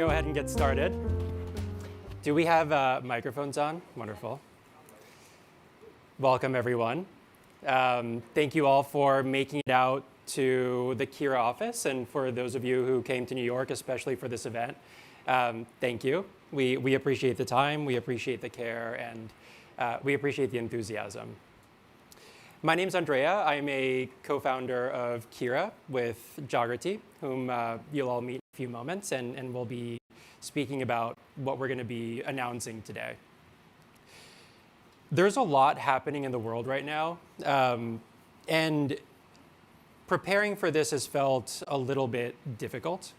go ahead and get started. Do we have microphones on? Wonderful. Welcome, everyone. Thank you all for making it out to the Kira office, and for those of you who came to New York, especially for this event, thank you. We appreciate the time, we appreciate the care, and we appreciate the enthusiasm. My name's Andrea. I'm a co-founder of Kira with Jagrati, whom you'll all meet in a few moments, and we'll be speaking about what we're going to be announcing today. There's a lot happening in the world right now, and preparing for this has felt a little bit difficult.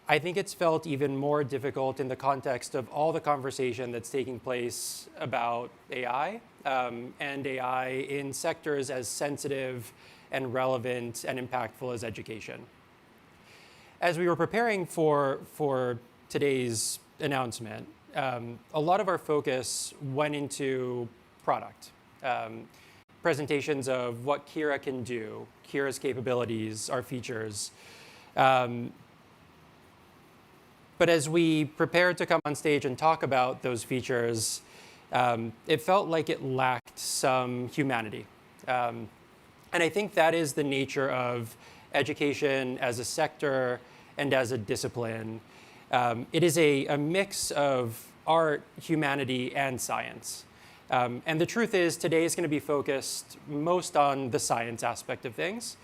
I think it's felt even more difficult in the context of all the conversation that's taking place about AI, and AI in sectors as sensitive and relevant and impactful as education. As we were preparing for today's announcement, a lot of our focus went into product. Presentations of what Kira can do, Kira's capabilities, our features. But as we prepared to come on stage and talk about those features, it felt like it lacked some humanity. And I think that is the nature of education as a sector and as a discipline. It is a mix of art, humanity, and science. And the truth is, today is going to be focused most on the science aspect of things,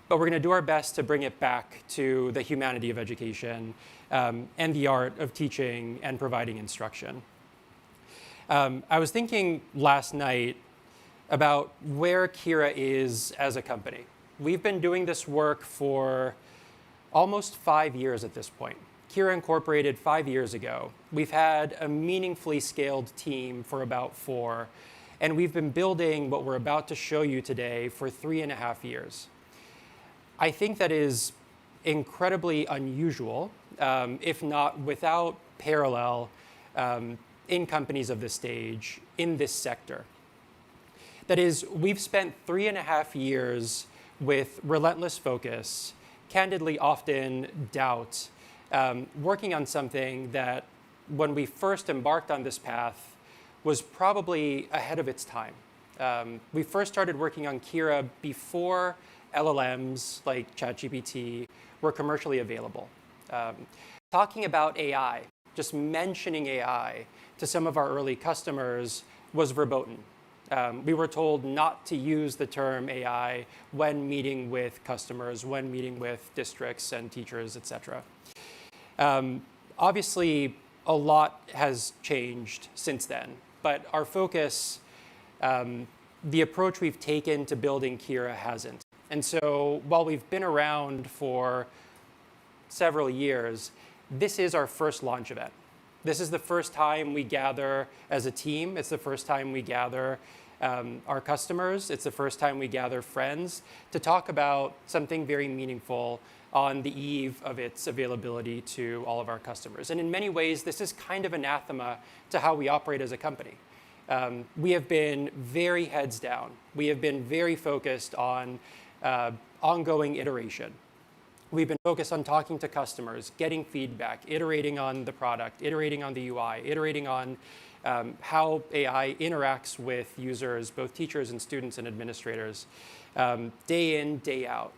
but we're going to do our best to bring it back to the humanity of education and the art of teaching and providing instruction. I was thinking last night about where Kira is as a company. We've been doing this work for almost 5 years at this point. Kira incorporated 5 years ago. We've had a meaningfully scaled team for about 4, and we've been building what we're about to show you today for 3.5 years. I think that is incredibly unusual, if not without parallel, in companies of this stage, in this sector. That is, we've spent 3.5 years with relentless focus, candidly often doubt, working on something that, when we first embarked on this path, was probably ahead of its time. We first started working on Kira before LLMs like ChatGPT were commercially available. Talking about AI, just mentioning AI to some of our early customers was verboten. We were told not to use the term AI when meeting with customers, when meeting with districts and teachers, et cetera. Obviously, a lot has changed since then, but our focus, the approach we've taken to building Kira hasn't. And so while we've been around for several years, this is our first launch event. This is the first time we gather as a team. It's the first time we gather our customers. It's the first time we gather friends to talk about something very meaningful on the eve of its availability to all of our customers. And in many ways, this is kind of anathema to how we operate as a company. We have been very heads down. We have been very focused on ongoing iteration. We've been focused on talking to customers, getting feedback, iterating on the product, iterating on the UI, iterating on how AI interacts with users, both teachers and students and administrators, day in, day out.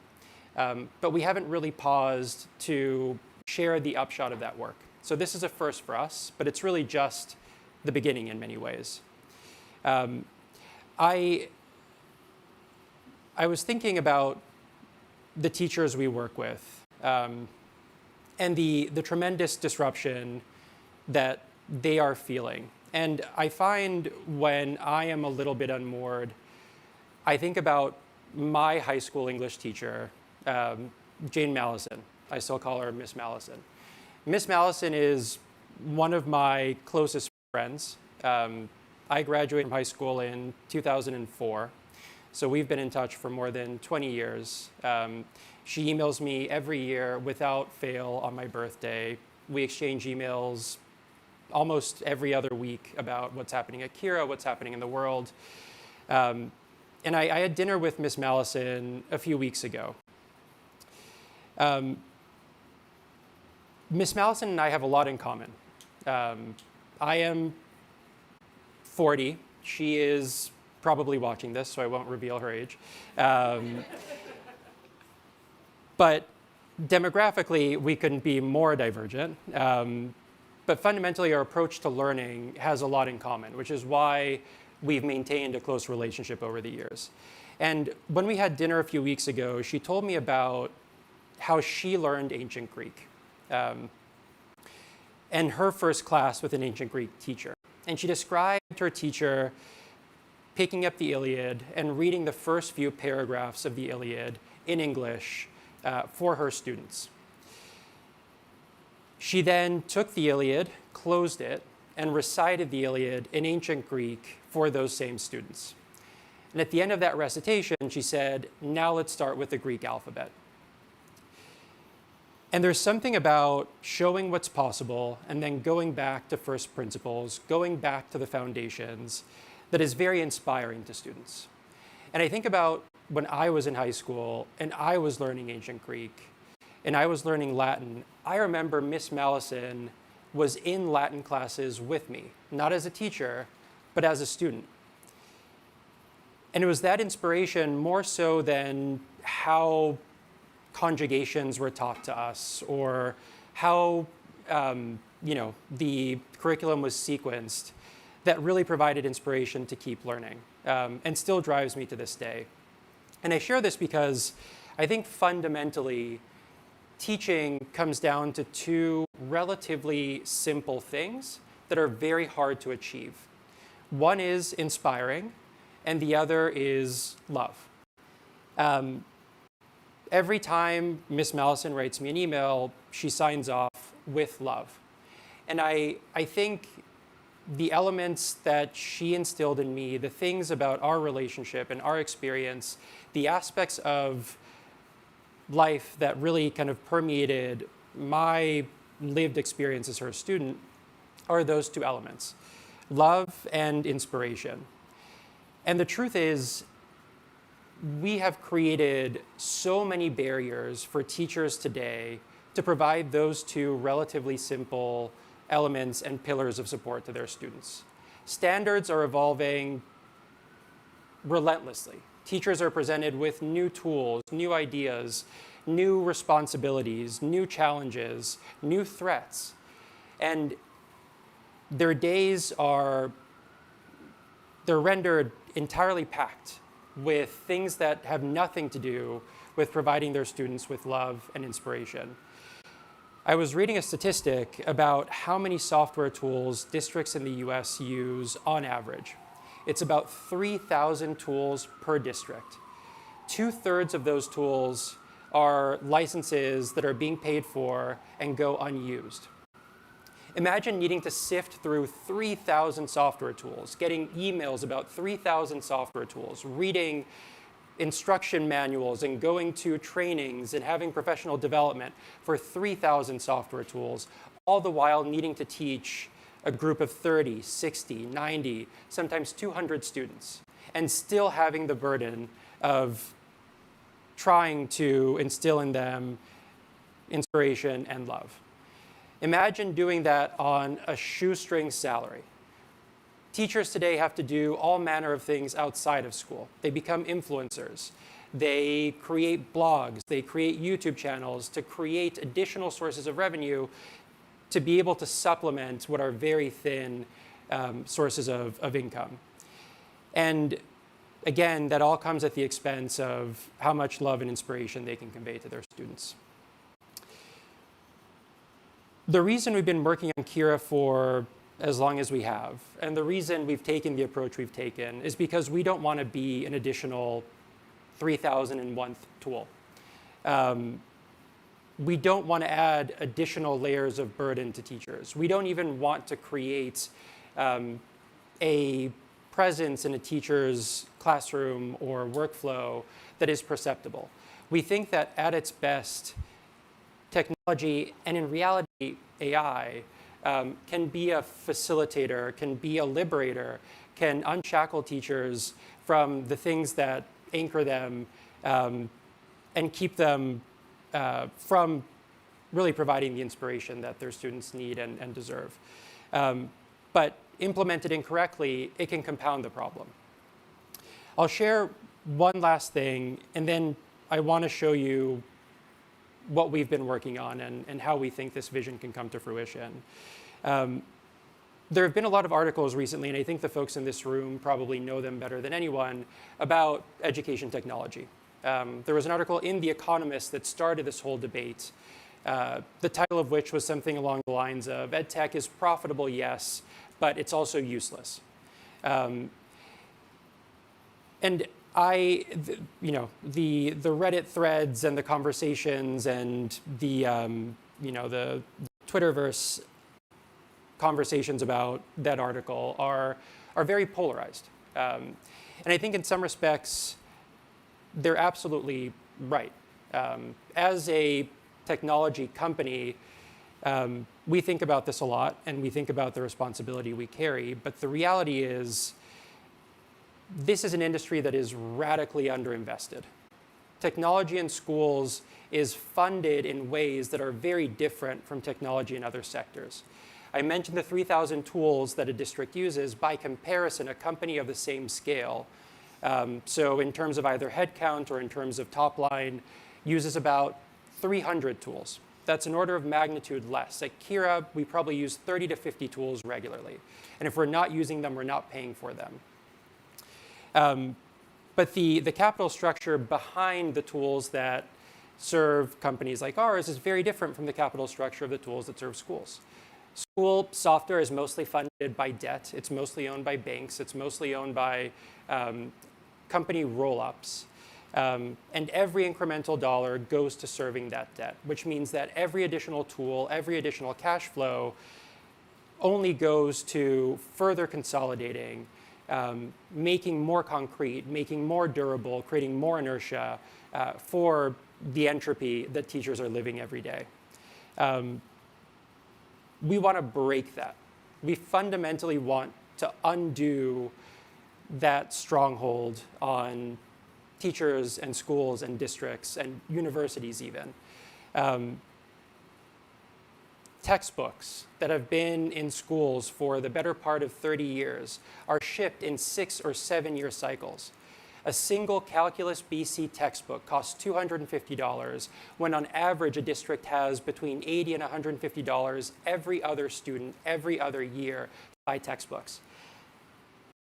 But we haven't really paused to share the upshot of that work. So this is a first for us, but it's really just the beginning in many ways. I was thinking about the teachers we work with, and the tremendous disruption that they are feeling. And I find when I am a little bit unmoored, I think about my high school English teacher, Jane Mallison. I still call her Miss Mallison. Miss Mallison is one of my closest friends. I graduated from high school in 2004. So we've been in touch for more than 20 years. She emails me every year without fail on my birthday. We exchange emails almost every other week about what's happening at Kira, what's happening in the world. And I had dinner with Miss Mallison a few weeks ago. Miss Mallison and I have a lot in common. I am 40. She is probably watching this, so I won't reveal her age. But demographically, we couldn't be more divergent. But fundamentally, our approach to learning has a lot in common, which is why we've maintained a close relationship over the years. And when we had dinner a few weeks ago, she told me about how she learned ancient Greek and her first class with an ancient Greek teacher. And she described her teacher picking up the Iliad and reading the first few paragraphs of the Iliad in English for her students. She then took the Iliad, closed it, and recited the Iliad in ancient Greek for those same students. And at the end of that recitation, she said, now let's start with the Greek alphabet. And there's something about showing what's possible and then going back to first principles, going back to the foundations, that is very inspiring to students. And I think about when I was in high school and I was learning ancient Greek and I was learning Latin, I remember Miss Mallison was in Latin classes with me, not as a teacher, but as a student. And it was that inspiration more so than how conjugations were taught to us or how the curriculum was sequenced that really provided inspiration to keep learning and still drives me to this day. And I share this because I think fundamentally teaching comes down to two relatively simple things that are very hard to achieve. One is inspiring, and the other is love. Every time Miss Mallison writes me an email, she signs off with love. And I think the elements that she instilled in me, the things about our relationship and our experience, the aspects of life that really kind of permeated my lived experience as her student are those two elements, love and inspiration. And the truth is, we have created so many barriers for teachers today to provide those two relatively simple elements and pillars of support to their students. Standards are evolving relentlessly. Teachers are presented with new tools, new ideas, new responsibilities, new challenges, new threats. And their days they're rendered entirely packed with things that have nothing to do with providing their students with love and inspiration. I was reading a statistic about how many software tools districts in the US use on average. It's about 3,000 tools per district. 2/3 of those tools are licenses that are being paid for and go unused. Imagine needing to sift through 3,000 software tools, getting emails about 3,000 software tools, reading instruction manuals and going to trainings and having professional development for 3,000 software tools, all the while needing to teach a group of 30, 60, 90, sometimes 200 students, and still having the burden of trying to instill in them inspiration and love. Imagine doing that on a shoestring salary. Teachers today have to do all manner of things outside of school. They become influencers. They create blogs. They create YouTube channels to create additional sources of revenue to be able to supplement what are very thin sources of income. And again, that all comes at the expense of how much love and inspiration they can convey to their students. The reason we've been working on Kira for as long as we have, and the reason we've taken the approach we've taken, is because we don't want to be an additional 3,001th tool. We don't want to add additional layers of burden to teachers. We don't even want to create a presence in a teacher's classroom or workflow that is perceptible. We think that at its best, technology, and in reality, AI, can be a facilitator, can be a liberator, can unshackle teachers from the things that anchor them and keep them from really providing the inspiration that their students need and deserve. But implemented incorrectly, it can compound the problem. I'll share one last thing, and then I want to show you what we've been working on and how we think this vision can come to fruition. There have been a lot of articles recently, and I think the folks in this room probably know them better than anyone, about education technology. There was an article in The Economist that started this whole debate, the title of which was something along the lines of, EdTech is profitable, yes, but it's also useless. And the Reddit threads and the conversations and the Twitterverse conversations about that article are very polarized. And I think in some respects, they're absolutely right. As a technology company, we think about this a lot, and we think about the responsibility we carry, but the reality is, this is an industry that is radically underinvested. Technology in schools is funded in ways that are very different from technology in other sectors. I mentioned the 3,000 tools that a district uses. By comparison, a company of the same scale, so in terms of either headcount or in terms of top line, uses about 300 tools. That's an order of magnitude less. At Kira, we probably use 30 to 50 tools regularly. And if we're not using them, we're not paying for them. But the capital structure behind the tools that serve companies like ours is very different from the capital structure of the tools that serve schools. School software is mostly funded by debt. It's mostly owned by banks. It's mostly owned by company roll-ups. And every incremental dollar goes to serving that debt, which means that every additional tool, every additional cash flow only goes to further consolidating, making more concrete, making more durable, creating more inertia for the entropy that teachers are living every day. We want to break that. We fundamentally want to undo that stronghold on teachers and schools and districts and universities even. Textbooks that have been in schools for the better part of 30 years are shipped in 6 or 7 year cycles. A single Calculus BC textbook costs $250, when on average a district has between $80 and $150 every other student, every other year to buy textbooks.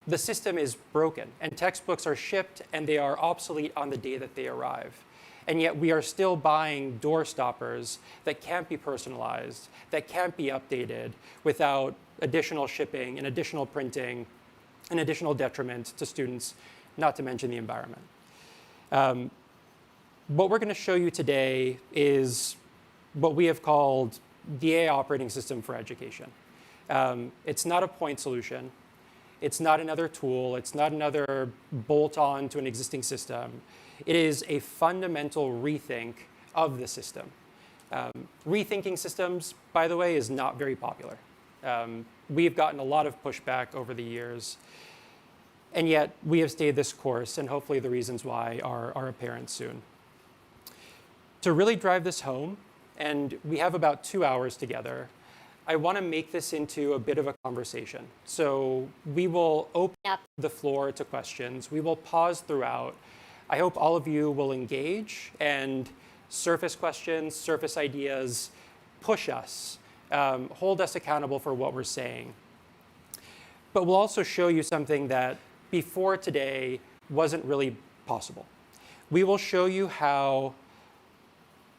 The system is broken, and textbooks are shipped and they are obsolete on the day that they arrive. And yet we are still buying door stoppers that can't be personalized, that can't be updated without additional shipping and additional printing and additional detriment to students, not to mention the environment. What we're going to show you today is what we have called the AI operating system for education. It's not a point solution. It's not another tool. It's not another bolt-on to an existing system. It is a fundamental rethink of the system. Rethinking systems, by the way, is not very popular. We've gotten a lot of pushback over the years. And yet, we have stayed this course, and hopefully the reasons why are apparent soon. To really drive this home, and we have about 2 hours together, I want to make this into a bit of a conversation. So we will open up the floor to questions. We will pause throughout. I hope all of you will engage and surface questions, surface ideas, push us, hold us accountable for what we're saying. But we'll also show you something that before today wasn't really possible. We will show you how,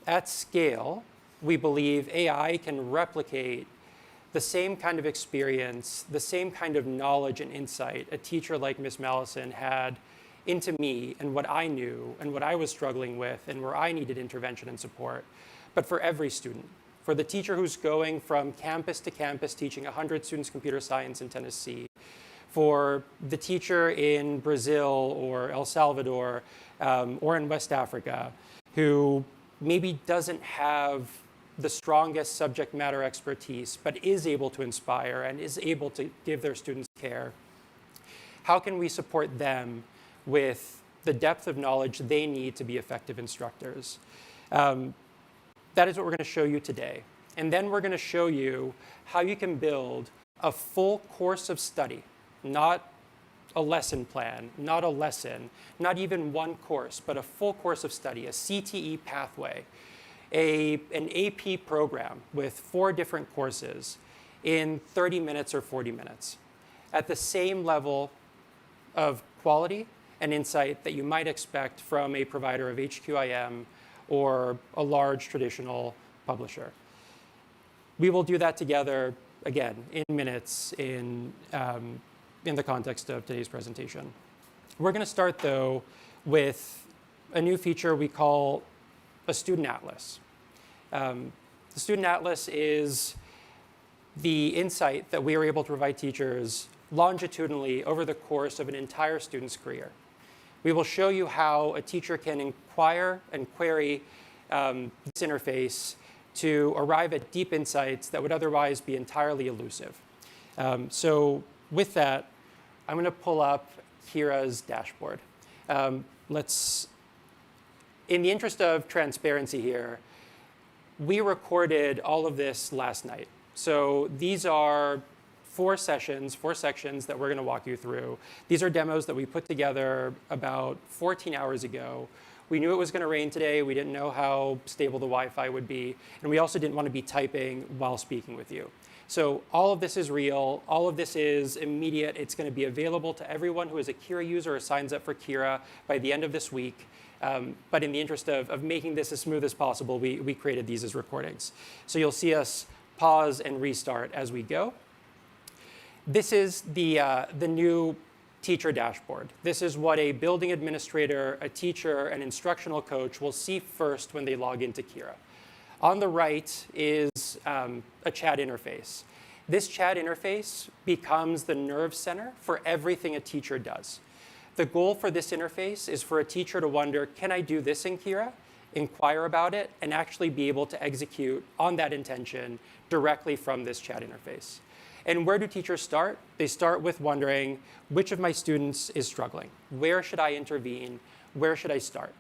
at scale, we believe AI can replicate the same kind of experience, the same kind of knowledge and insight a teacher like Ms. Mallison had into me and what I knew and what I was struggling with and where I needed intervention and support, but for every student. For the teacher who's going from campus to campus teaching 100 students computer science in Tennessee, for the teacher in Brazil or El Salvador or in West Africa who maybe doesn't have the strongest subject matter expertise, but is able to inspire and is able to give their students care. How can we support them with the depth of knowledge they need to be effective instructors? that is what we're going to show you today. And then we're going to show you how you can build a full course of study, not a lesson plan, not a lesson, not even one course, but a full course of study, a CTE pathway, an AP program with 4 different courses in 30 minutes or 40 minutes at the same level of quality and insight that you might expect from a provider of HQIM or a large traditional publisher. We will do that together, again, in minutes in the context of today's presentation. We're going to start, though, with a new feature we call a student atlas. The student atlas is the insight that we are able to provide teachers longitudinally over the course of an entire student's career. We will show you how a teacher can inquire and query this interface to arrive at deep insights that would otherwise be entirely elusive. So with that, I'm going to pull up Kira's dashboard. In the interest of transparency here, we recorded all of this last night. So these are 4 sections that we're going to walk you through. These are demos that we put together about 14 hours ago. We knew it was going to rain today. We didn't know how stable the Wi-Fi would be. And we also didn't want to be typing while speaking with you. So all of this is real. All of this is immediate. It's going to be available to everyone who is a Kira user or signs up for Kira by the end of this week. But in the interest of making this as smooth as possible, we created these as recordings. So you'll see us pause and restart as we go. This is the new teacher dashboard. This is what a building administrator, a teacher, an instructional coach will see first when they log into Kira. On the right is a chat interface. This chat interface becomes the nerve center for everything a teacher does. The goal for this interface is for a teacher to wonder, can I do this in Kira? Inquire about it, and actually be able to execute on that intention directly from this chat interface. And where do teachers start? They start with wondering, which of my students is struggling? Where should I intervene? Where should I start?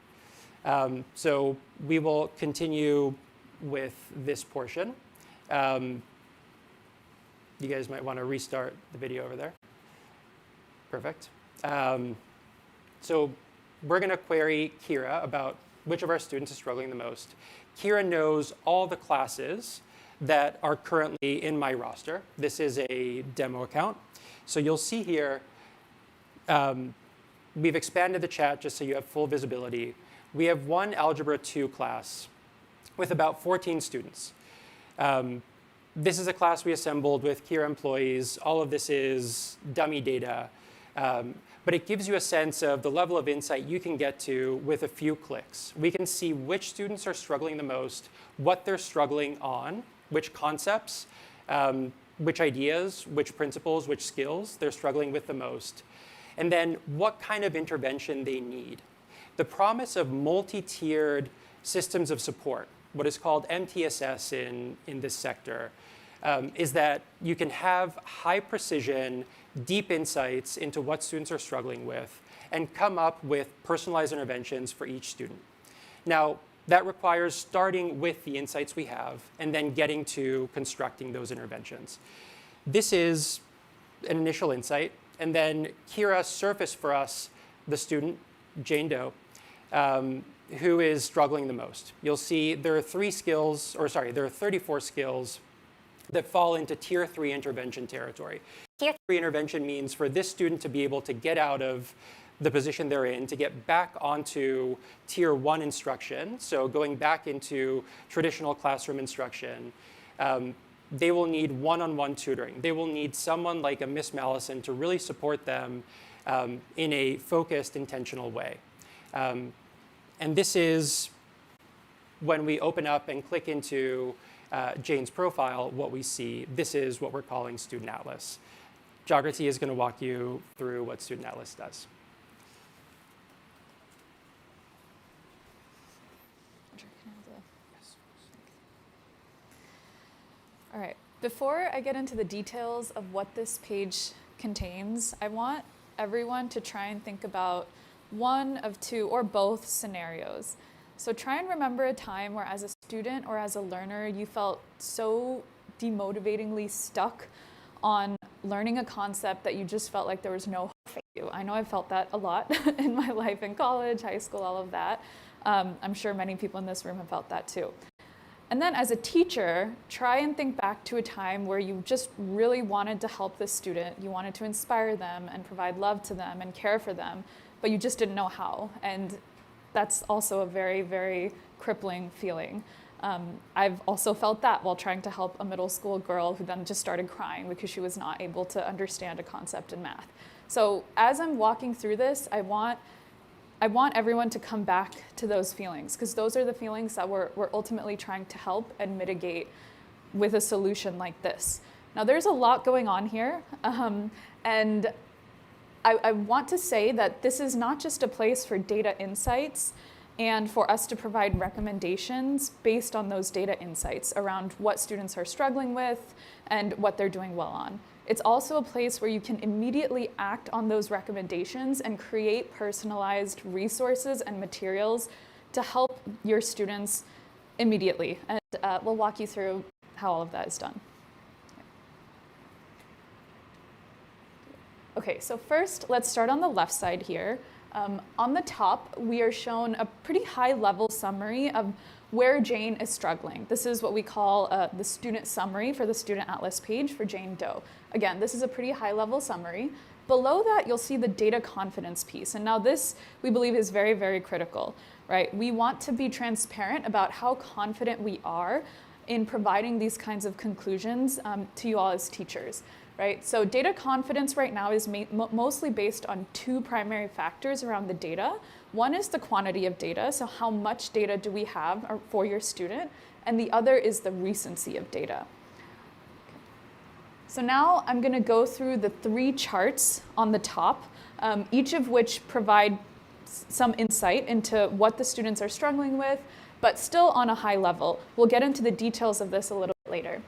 So we will continue with this portion. You guys might want to restart the video over there. Perfect. So we're going to query Kira about which of our students is struggling the most. Kira knows all the classes that are currently in my roster. This is a demo account. So you'll see here, we've expanded the chat just so you have full visibility. We have one Algebra 2 class with about 14 students. This is a class we assembled with Kira employees. All of this is dummy data. But it gives you a sense of the level of insight you can get to with a few clicks. We can see which students are struggling the most, what they're struggling on, which concepts, which ideas, which principles, which skills they're struggling with the most, and then what kind of intervention they need. The promise of multi-tiered systems of support, what is called MTSS in this sector, is that you can have high precision, deep insights into what students are struggling with and come up with personalized interventions for each student. Now, that requires starting with the insights we have and then getting to constructing those interventions. This is an initial insight, and then Kira surfaced for us the student, Jane Doe, who is struggling the most. You'll see there are 34 skills that fall into Tier 3 intervention territory. Tier 3 intervention means for this student to be able to get out of the position they're in, to get back onto Tier 1 instruction, so going back into traditional classroom instruction. They will need one-on-one tutoring. They will need someone like a Miss Mallison to really support them in a focused, intentional way. And this is when we open up and click into Jane's profile, what we see. This is what we're calling Student Atlas. Jagrati is going to walk you through what Student Atlas does. All right, before I get into the details of what this page contains, I want everyone to try and think about one of two or both scenarios. So try and remember a time where as a student or as a learner, you felt so demotivatingly stuck on learning a concept that you just felt like there was no hope for you. I know I felt that a lot in my life in college, high school, all of that. I'm sure many people in this room have felt that too. And then as a teacher, try and think back to a time where you just really wanted to help this student. You wanted to inspire them and provide love to them and care for them, but you just didn't know how. And that's also a very, very crippling feeling. I've also felt that while trying to help a middle school girl who then just started crying because she was not able to understand a concept in math. So as I'm walking through this, I want everyone to come back to those feelings, because those are the feelings that we're ultimately trying to help and mitigate with a solution like this. Now, there's a lot going on here, and I want to say that this is not just a place for data insights and for us to provide recommendations based on those data insights around what students are struggling with and what they're doing well on. It's also a place where you can immediately act on those recommendations and create personalized resources and materials to help your students immediately. And we'll walk you through how all of that is done. Okay, so first, let's start on the left side here. On the top, we are shown a pretty high-level summary of where Jane is struggling. This is what we call the student summary for the Student Atlas page for Jane Doe. Again, this is a pretty high-level summary. Below that, you'll see the data confidence piece. And now this, we believe, is very, very critical, right? We want to be transparent about how confident we are in providing these kinds of conclusions to you all as teachers. Right? So data confidence right now is mostly based on two primary factors around the data. One is the quantity of data, so how much data do we have for your student, and the other is the recency of data. So now I'm going to go through the three charts on the top, each of which provide some insight into what the students are struggling with, but still on a high level. We'll get into the details of this a little bit later.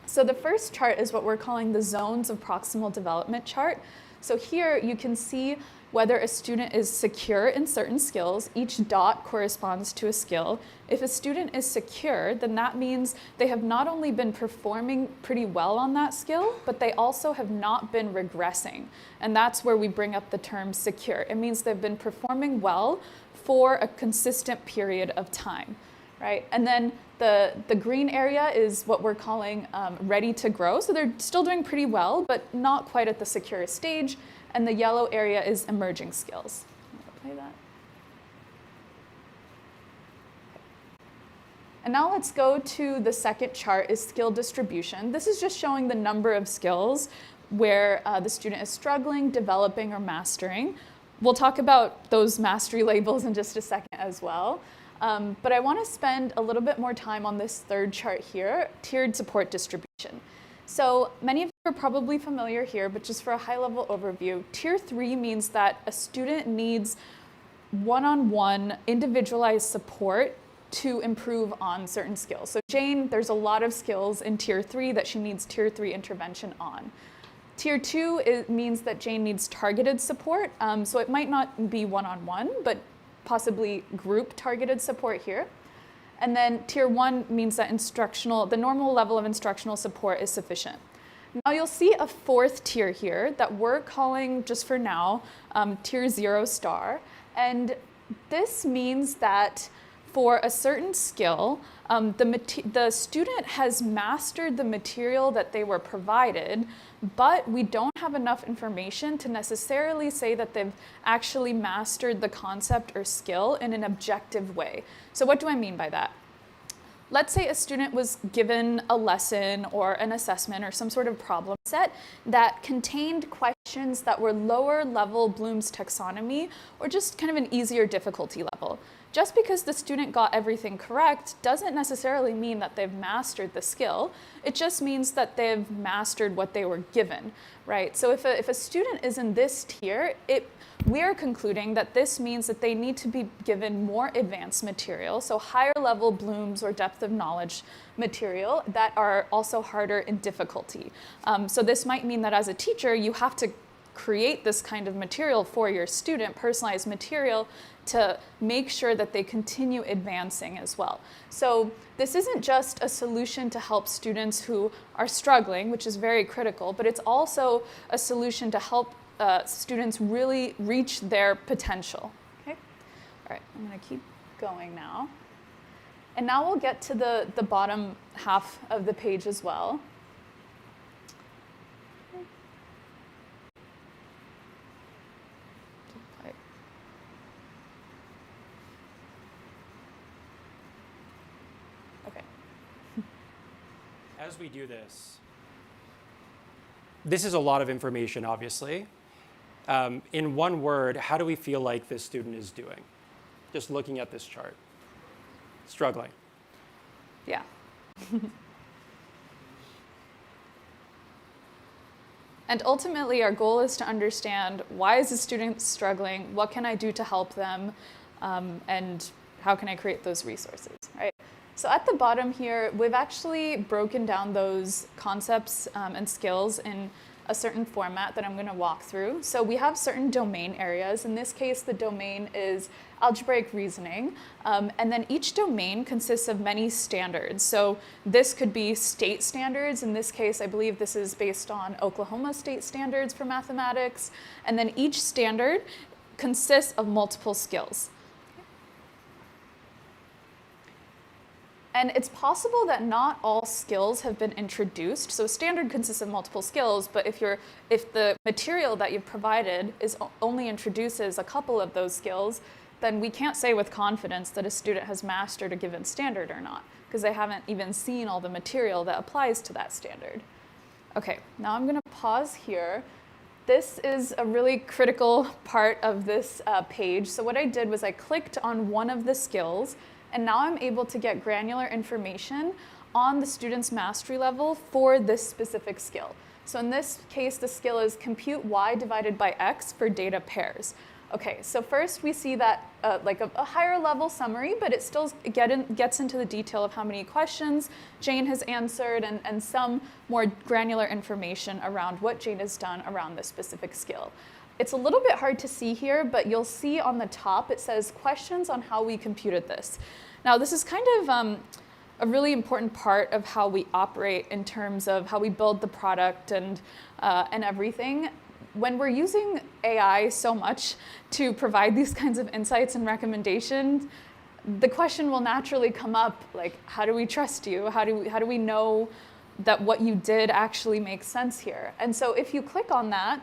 So the first chart is what we're calling the zones of proximal development chart. So here you can see whether a student is secure in certain skills. Each dot corresponds to a skill. If a student is secure, then that means they have not only been performing pretty well on that skill, but they also have not been regressing. And that's where we bring up the term secure. It means they've been performing well for a consistent period of time. Right? And then the green area is what we're calling ready to grow. So they're still doing pretty well, but not quite at the secure stage. And the yellow area is emerging skills. I'm gonna play that. And now let's go to the second chart, is skill distribution. This is just showing the number of skills where the student is struggling, developing, or mastering. We'll talk about those mastery labels in just a second as well. But I want to spend a little bit more time on this third chart here, tiered support distribution. So many of you are probably familiar here, but just for a high-level overview, Tier 3 means that a student needs one-on-one individualized support to improve on certain skills. So Jane, there's a lot of skills in Tier 3 that she needs Tier 3 intervention on. Tier 2 means that Jane needs targeted support, so it might not be one-on-one, but possibly group targeted support here. And then Tier 1 means that the normal level of instructional support is sufficient. Now you'll see a fourth tier here that we're calling, just for now, Tier 0 star. And this means that for a certain skill, the student has mastered the material that they were provided, but we don't have enough information to necessarily say that they've actually mastered the concept or skill in an objective way. So what do I mean by that? Let's say a student was given a lesson or an assessment or some sort of problem set that contained questions that were lower level Bloom's taxonomy, or just kind of an easier difficulty level. Just because the student got everything correct doesn't necessarily mean that they've mastered the skill. It just means that they've mastered what they were given, right? So if a student is in this tier, we're concluding that this means that they need to be given more advanced material, so higher level Bloom's or depth of knowledge material that are also harder in difficulty. So this might mean that as a teacher, you have to create this kind of material for your student, personalized material, to make sure that they continue advancing as well. So this isn't just a solution to help students who are struggling, which is very critical, but it's also a solution to help students really reach their potential. Okay? All right, I'm going to keep going now. And now we'll get to the bottom half of the page as well. As we do this, this is a lot of information, obviously. In one word, how do we feel like this student is doing? Just looking at this chart. Struggling. Yeah. And ultimately, our goal is to understand, why is the student struggling? What can I do to help them? And how can I create those resources, right? So at the bottom here, we've actually broken down those concepts and skills in a certain format that I'm going to walk through. So we have certain domain areas. In this case, the domain is algebraic reasoning. And then each domain consists of many standards. So this could be state standards. In this case, I believe this is based on Oklahoma state standards for mathematics. And then each standard consists of multiple skills. And it's possible that not all skills have been introduced. So standard consists of multiple skills, but if the material that you've provided only introduces a couple of those skills, then we can't say with confidence that a student has mastered a given standard or not, because they haven't even seen all the material that applies to that standard. Okay, now I'm going to pause here. This is a really critical part of this page. So what I did was I clicked on one of the skills, and now I'm able to get granular information on the student's mastery level for this specific skill. So in this case, the skill is compute y divided by x for data pairs. Okay, so first we see that like a higher level summary, but it still gets into the detail of how many questions Jane has answered and some more granular information around what Jane has done around this specific skill. It's a little bit hard to see here, but you'll see on the top it says questions on how we computed this. Now this is kind of a really important part of how we operate in terms of how we build the product and everything. When we're using AI so much to provide these kinds of insights and recommendations, the question will naturally come up, like, how do we trust you? How do we know that what you did actually makes sense here? And so if you click on that,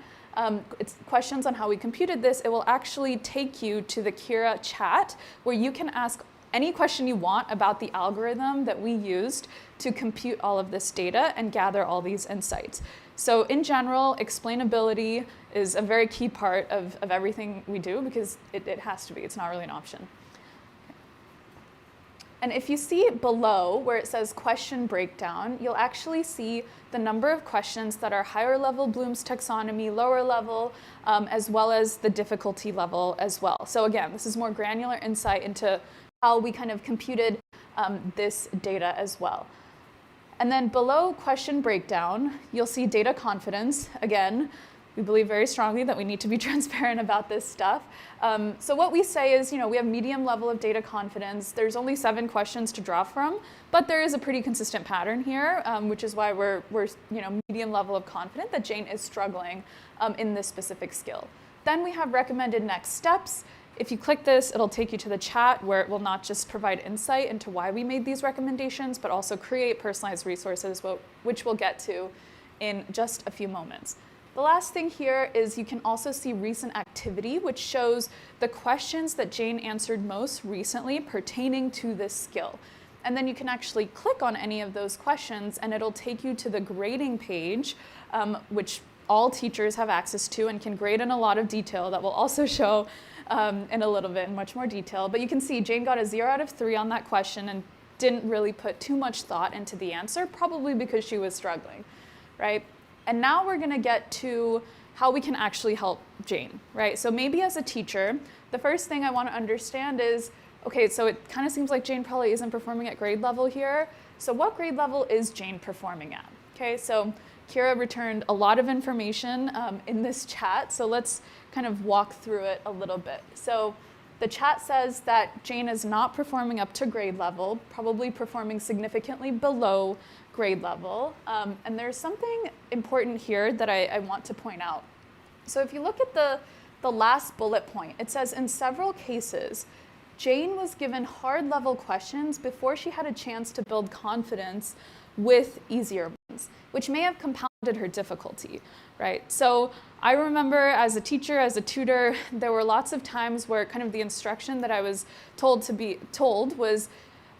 it's questions on how we computed this, it will actually take you to the Kira chat where you can ask any question you want about the algorithm that we used to compute all of this data and gather all these insights. So in general, explainability is a very key part of everything we do because it has to be. It's not really an option. And if you see below where it says question breakdown, you'll actually see the number of questions that are higher level Bloom's taxonomy, lower level, as well as the difficulty level as well. So again, this is more granular insight into how we kind of computed this data as well. And then below question breakdown, you'll see data confidence. Again, we believe very strongly that we need to be transparent about this stuff. So what we say is, we have medium level of data confidence. There's only 7 questions to draw from, but there is a pretty consistent pattern here, which is why we're medium level of confident that Jane is struggling in this specific skill. Then we have recommended next steps. If you click this, it'll take you to the chat where it will not just provide insight into why we made these recommendations, but also create personalized resources, which we'll get to in just a few moments. The last thing here is you can also see recent activity, which shows the questions that Jane answered most recently pertaining to this skill. And then you can actually click on any of those questions and it'll take you to the grading page, which all teachers have access to and can grade in a lot of detail that will also show in a little bit in much more detail. But you can see Jane got a 0 out of 3 on that question and didn't really put too much thought into the answer, probably because she was struggling, right? And now we're going to get to how we can actually help Jane, right? So maybe as a teacher, the first thing I want to understand is, okay, so it kind of seems like Jane probably isn't performing at grade level here. So what grade level is Jane performing at? Okay, so Kira returned a lot of information in this chat, so let's kind of walk through it a little bit. So the chat says that Jane is not performing up to grade level, probably performing significantly below grade level. And there's something important here that I want to point out. So if you look at the last bullet point, it says, in several cases, Jane was given hard level questions before she had a chance to build confidence with easier ones, which may have compounded her difficulty, right? So I remember as a teacher, as a tutor, there were lots of times where kind of the instruction that I was told to be told was,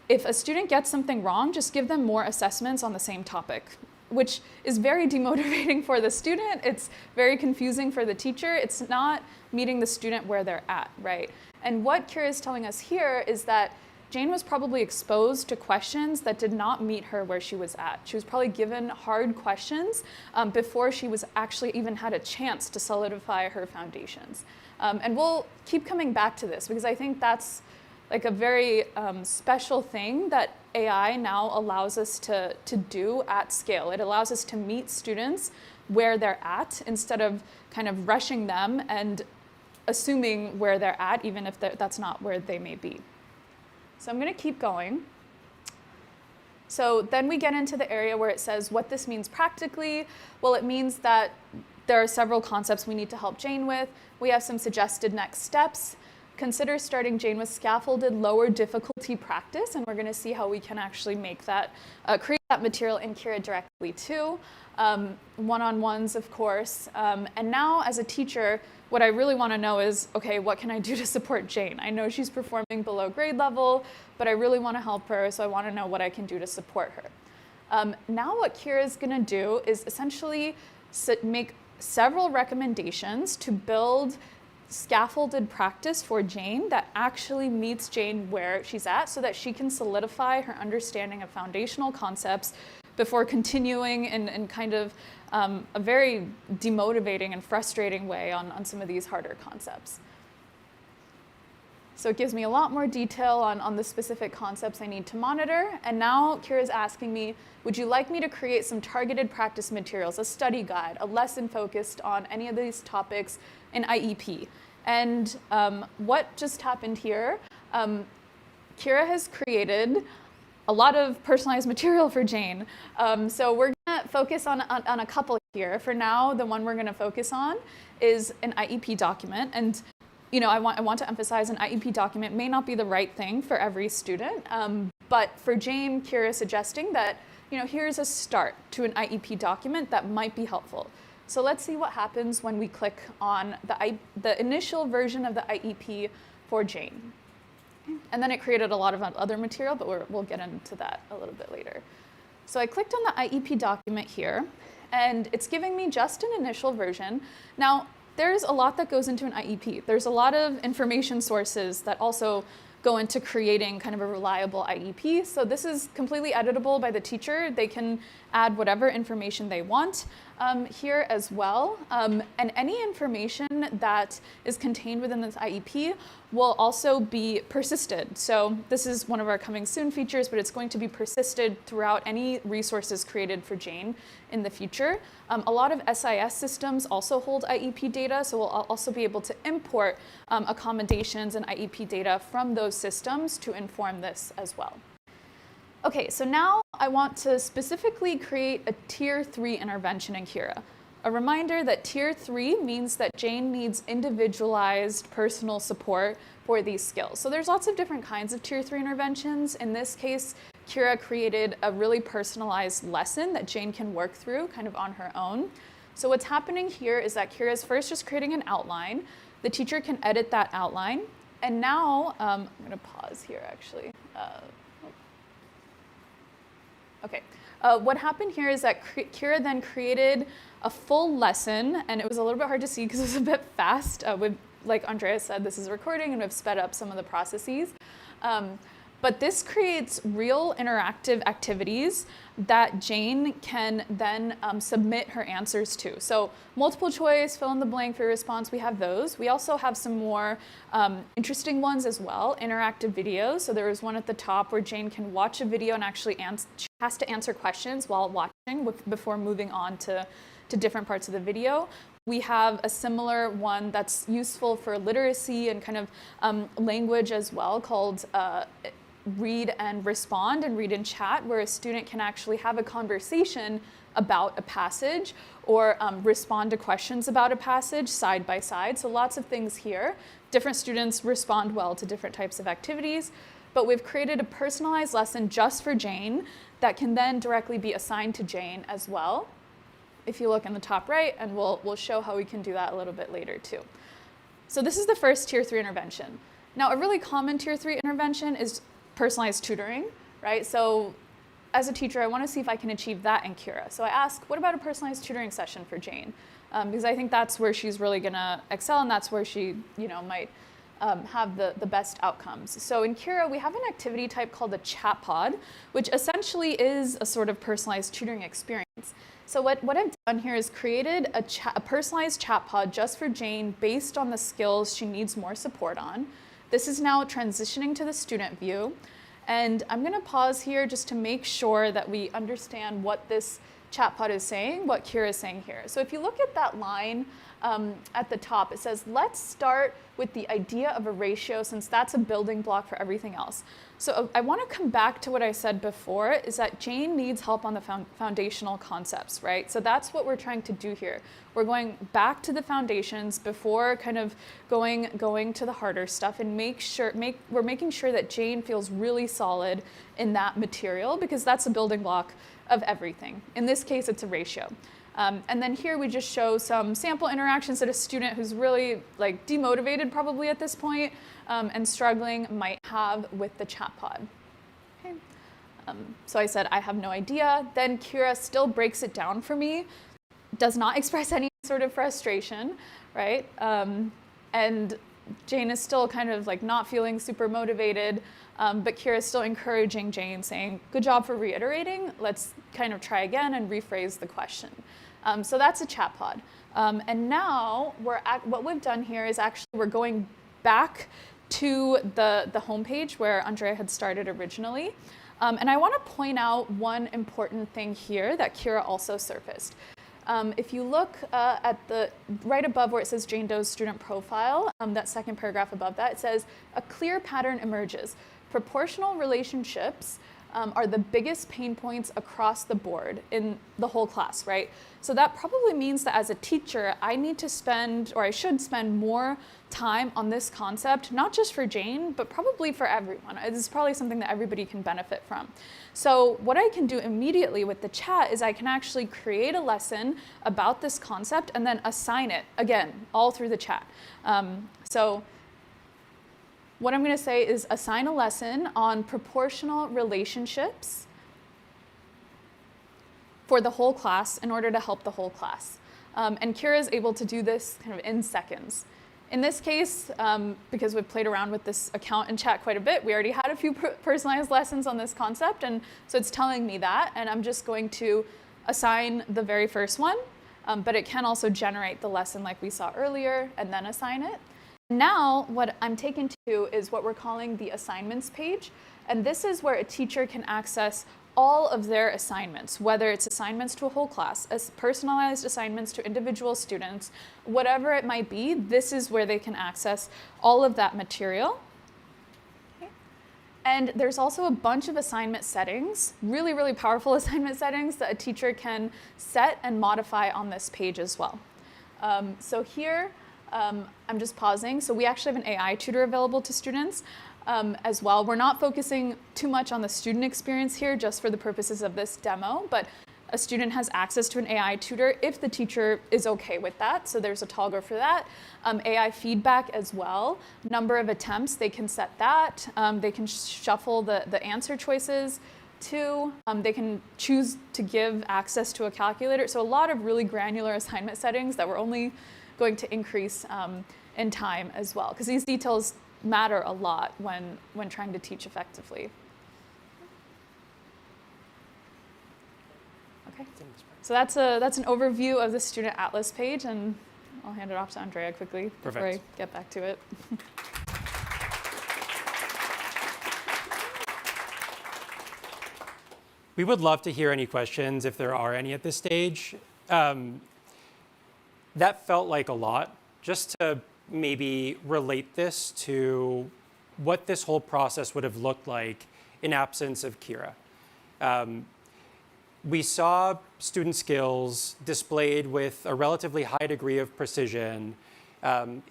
if a student gets something wrong, just give them more assessments on the same topic, which is very demotivating for the student. It's very confusing for the teacher. It's not meeting the student where they're at, right? And what Kira is telling us here is that Jane was probably exposed to questions that did not meet her where she was at. She was probably given hard questions before she was actually even had a chance to solidify her foundations. And we'll keep coming back to this because I think that's like a very special thing that AI now allows us to do at scale. It allows us to meet students where they're at instead of kind of rushing them and assuming where they're at, even if that's not where they may be. So I'm going to keep going. So then we get into the area where it says what this means practically. Well, it means that there are several concepts we need to help Jane with. We have some suggested next steps. Consider starting Jane with scaffolded lower difficulty practice, and we're going to see how we can actually make that, create that material in Kira directly too. One-on-ones, of course. And now as a teacher, what I really want to know is, okay, what can I do to support Jane? I know she's performing below grade level, but I really want to help her, so I want to know what I can do to support her. Now what Kira is going to do is essentially make several recommendations to build scaffolded practice for Jane that actually meets Jane where she's at so that she can solidify her understanding of foundational concepts before continuing in kind of a very demotivating and frustrating way on some of these harder concepts. So it gives me a lot more detail on the specific concepts I need to monitor. And now Kira's asking me, would you like me to create some targeted practice materials, a study guide, a lesson focused on any of these topics in IEP? And what just happened here, Kira has created a lot of personalized material for Jane. So we're gonna focus on a couple here. For now, the one we're gonna focus on is an IEP document. And you know, I want to emphasize an IEP document may not be the right thing for every student, but for Jane, Kira is suggesting that, you know, here's a start to an IEP document that might be helpful. So let's see what happens when we click on the initial version of the IEP for Jane. And then it created a lot of other material, but we'll get into that a little bit later. So I clicked on the IEP document here, and it's giving me just an initial version. Now, there's a lot that goes into an IEP. There's a lot of information sources that also go into creating kind of a reliable IEP. So this is completely editable by the teacher. They can add whatever information they want here as well. And any information that is contained within this IEP will also be persisted. So this is one of our coming soon features, but it's going to be persisted throughout any resources created for Jane in the future. A lot of SIS systems also hold IEP data, so we'll also be able to import accommodations and IEP data from those systems to inform this as well. Okay, so now I want to specifically create a Tier 3 intervention in Kira. A reminder that Tier 3 means that Jane needs individualized personal support for these skills. So there's lots of different kinds of Tier 3 interventions. In this case, Kira created a really personalized lesson that Jane can work through kind of on her own. So what's happening here is that Kira is first just creating an outline. The teacher can edit that outline. And now, I'm going to pause here actually. Okay, what happened here is that Kira then created a full lesson, and it was a little bit hard to see because it was a bit fast. Like Andrea said, this is a recording, and we've sped up some of the processes. But this creates real interactive activities that Jane can then submit her answers to. So multiple choice, fill in the blank for your response, we have those. We also have some more interesting ones as well, interactive videos. So there is one at the top where Jane can watch a video and actually has to answer questions while watching before moving on to different parts of the video. We have a similar one that's useful for literacy and kind of language as well, called read and respond and read and chat, where a student can actually have a conversation about a passage or respond to questions about a passage side by side. So lots of things here. Different students respond well to different types of activities, but we've created a personalized lesson just for Jane that can then directly be assigned to Jane as well. If you look in the top right, and we'll show how we can do that a little bit later too. So this is the first Tier 3 intervention. Now, a really common Tier 3 intervention is personalized tutoring, right? So as a teacher, I want to see if I can achieve that in Kira. So I ask, what about a personalized tutoring session for Jane? Because I think that's where she's really going to excel, and that's where she, might have the best outcomes. So in Kira, we have an activity type called a chat pod, which essentially is a sort of personalized tutoring experience. So what I've done here is created a personalized chat pod just for Jane based on the skills she needs more support on. This is now transitioning to the student view. And I'm going to pause here just to make sure that we understand what this chat pod is saying, what Kira is saying here. So if you look at that line at the top, it says, let's start with the idea of a ratio, since that's a building block for everything else. So I want to come back to what I said before, is that Jane needs help on the foundational concepts, right? So that's what we're trying to do here. We're going back to the foundations before kind of going to the harder stuff, and we're making sure that Jane feels really solid in that material, because that's a building block of everything. In this case, it's a ratio. And then here we just show some sample interactions that a student who's really demotivated probably at this point and struggling might have with the chat pod. Okay. So I said, I have no idea. Then Kira still breaks it down for me, does not express any sort of frustration, right? And Jane is still kind of not feeling super motivated, but Kira is still encouraging Jane, saying, good job for reiterating. Let's kind of try again and rephrase the question. So that's a chat pod. And now what we've done here is actually we're going back to the homepage where Andrea had started originally. And I want to point out one important thing here that Kira also surfaced. If you look at the right above where it says Jane Doe's student profile, that second paragraph above that, it says a clear pattern emerges. Proportional relationships are the biggest pain points across the board in the whole class, right? So that probably means that as a teacher, I need to spend, or I should spend more time on this concept, not just for Jane, but probably for everyone. This is probably something that everybody can benefit from. So what I can do immediately with the chat is I can actually create a lesson about this concept and then assign it, again, all through the chat. So what I'm going to say is assign a lesson on proportional relationships for the whole class in order to help the whole class. And Kira is able to do this kind of in seconds. In this case, because we've played around with this account and chat quite a bit, we already had a few personalized lessons on this concept, and so it's telling me that, and I'm just going to assign the very first one, but it can also generate the lesson like we saw earlier and then assign it. Now, what I'm taken to is what we're calling the assignments page. And this is where a teacher can access all of their assignments, whether it's assignments to a whole class, personalized assignments to individual students, whatever it might be, this is where they can access all of that material. Okay. And there's also a bunch of assignment settings, really, really powerful assignment settings that a teacher can set and modify on this page as well. So here, I'm just pausing. So we actually have an AI tutor available to students as well. We're not focusing too much on the student experience here just for the purposes of this demo, but a student has access to an AI tutor if the teacher is okay with that. So there's a toggle for that. AI feedback as well. Number of attempts, they can set that. They can shuffle the answer choices too. They can choose to give access to a calculator. So a lot of really granular assignment settings that we're only going to increase in time as well, because these details matter a lot when trying to teach effectively. Okay, so that's an overview of the Student Atlas page, and I'll hand it off to Andrea quickly before I get back to it. We would love to hear any questions if there are any at this stage. That felt like a lot. Just to maybe relate this to what this whole process would have looked like in absence of Kira. We saw student skills displayed with a relatively high degree of precision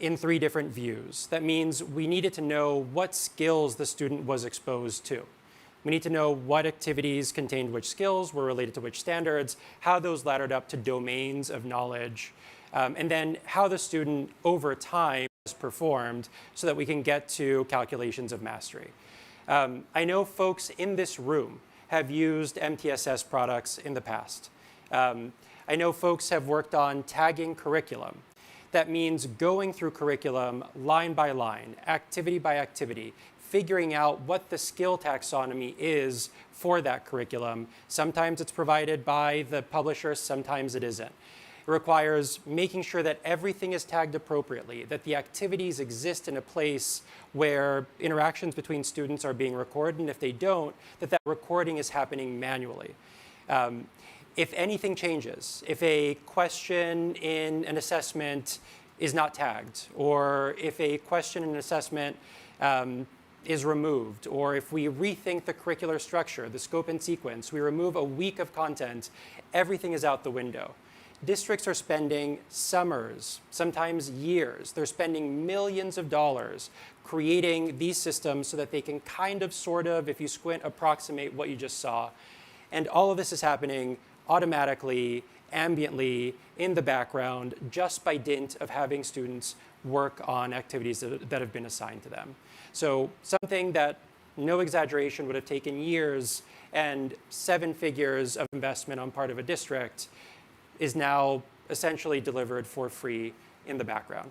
in 3 different views. That means we needed to know what skills the student was exposed to. We need to know what activities contained which skills, were related to which standards, how those laddered up to domains of knowledge, and then how the student over time has performed so that we can get to calculations of mastery. I know folks in this room have used MTSS products in the past. I know folks have worked on tagging curriculum. That means going through curriculum line by line, activity by activity, figuring out what the skill taxonomy is for that curriculum. Sometimes it's provided by the publisher, sometimes it isn't. It requires making sure that everything is tagged appropriately, that the activities exist in a place where interactions between students are being recorded, and if they don't, that recording is happening manually. If anything changes, if a question in an assessment is not tagged, or if a question in an assessment is removed, or if we rethink the curricular structure, the scope and sequence, we remove a week of content, everything is out the window. Districts are spending summers, sometimes years. They're spending millions of dollars creating these systems so that they can kind of, sort of, if you squint, approximate what you just saw. And all of this is happening automatically, ambiently, in the background, just by dint of having students work on activities that have been assigned to them. So something that, no exaggeration, would have taken years and 7 figures of investment on part of a district is now essentially delivered for free in the background.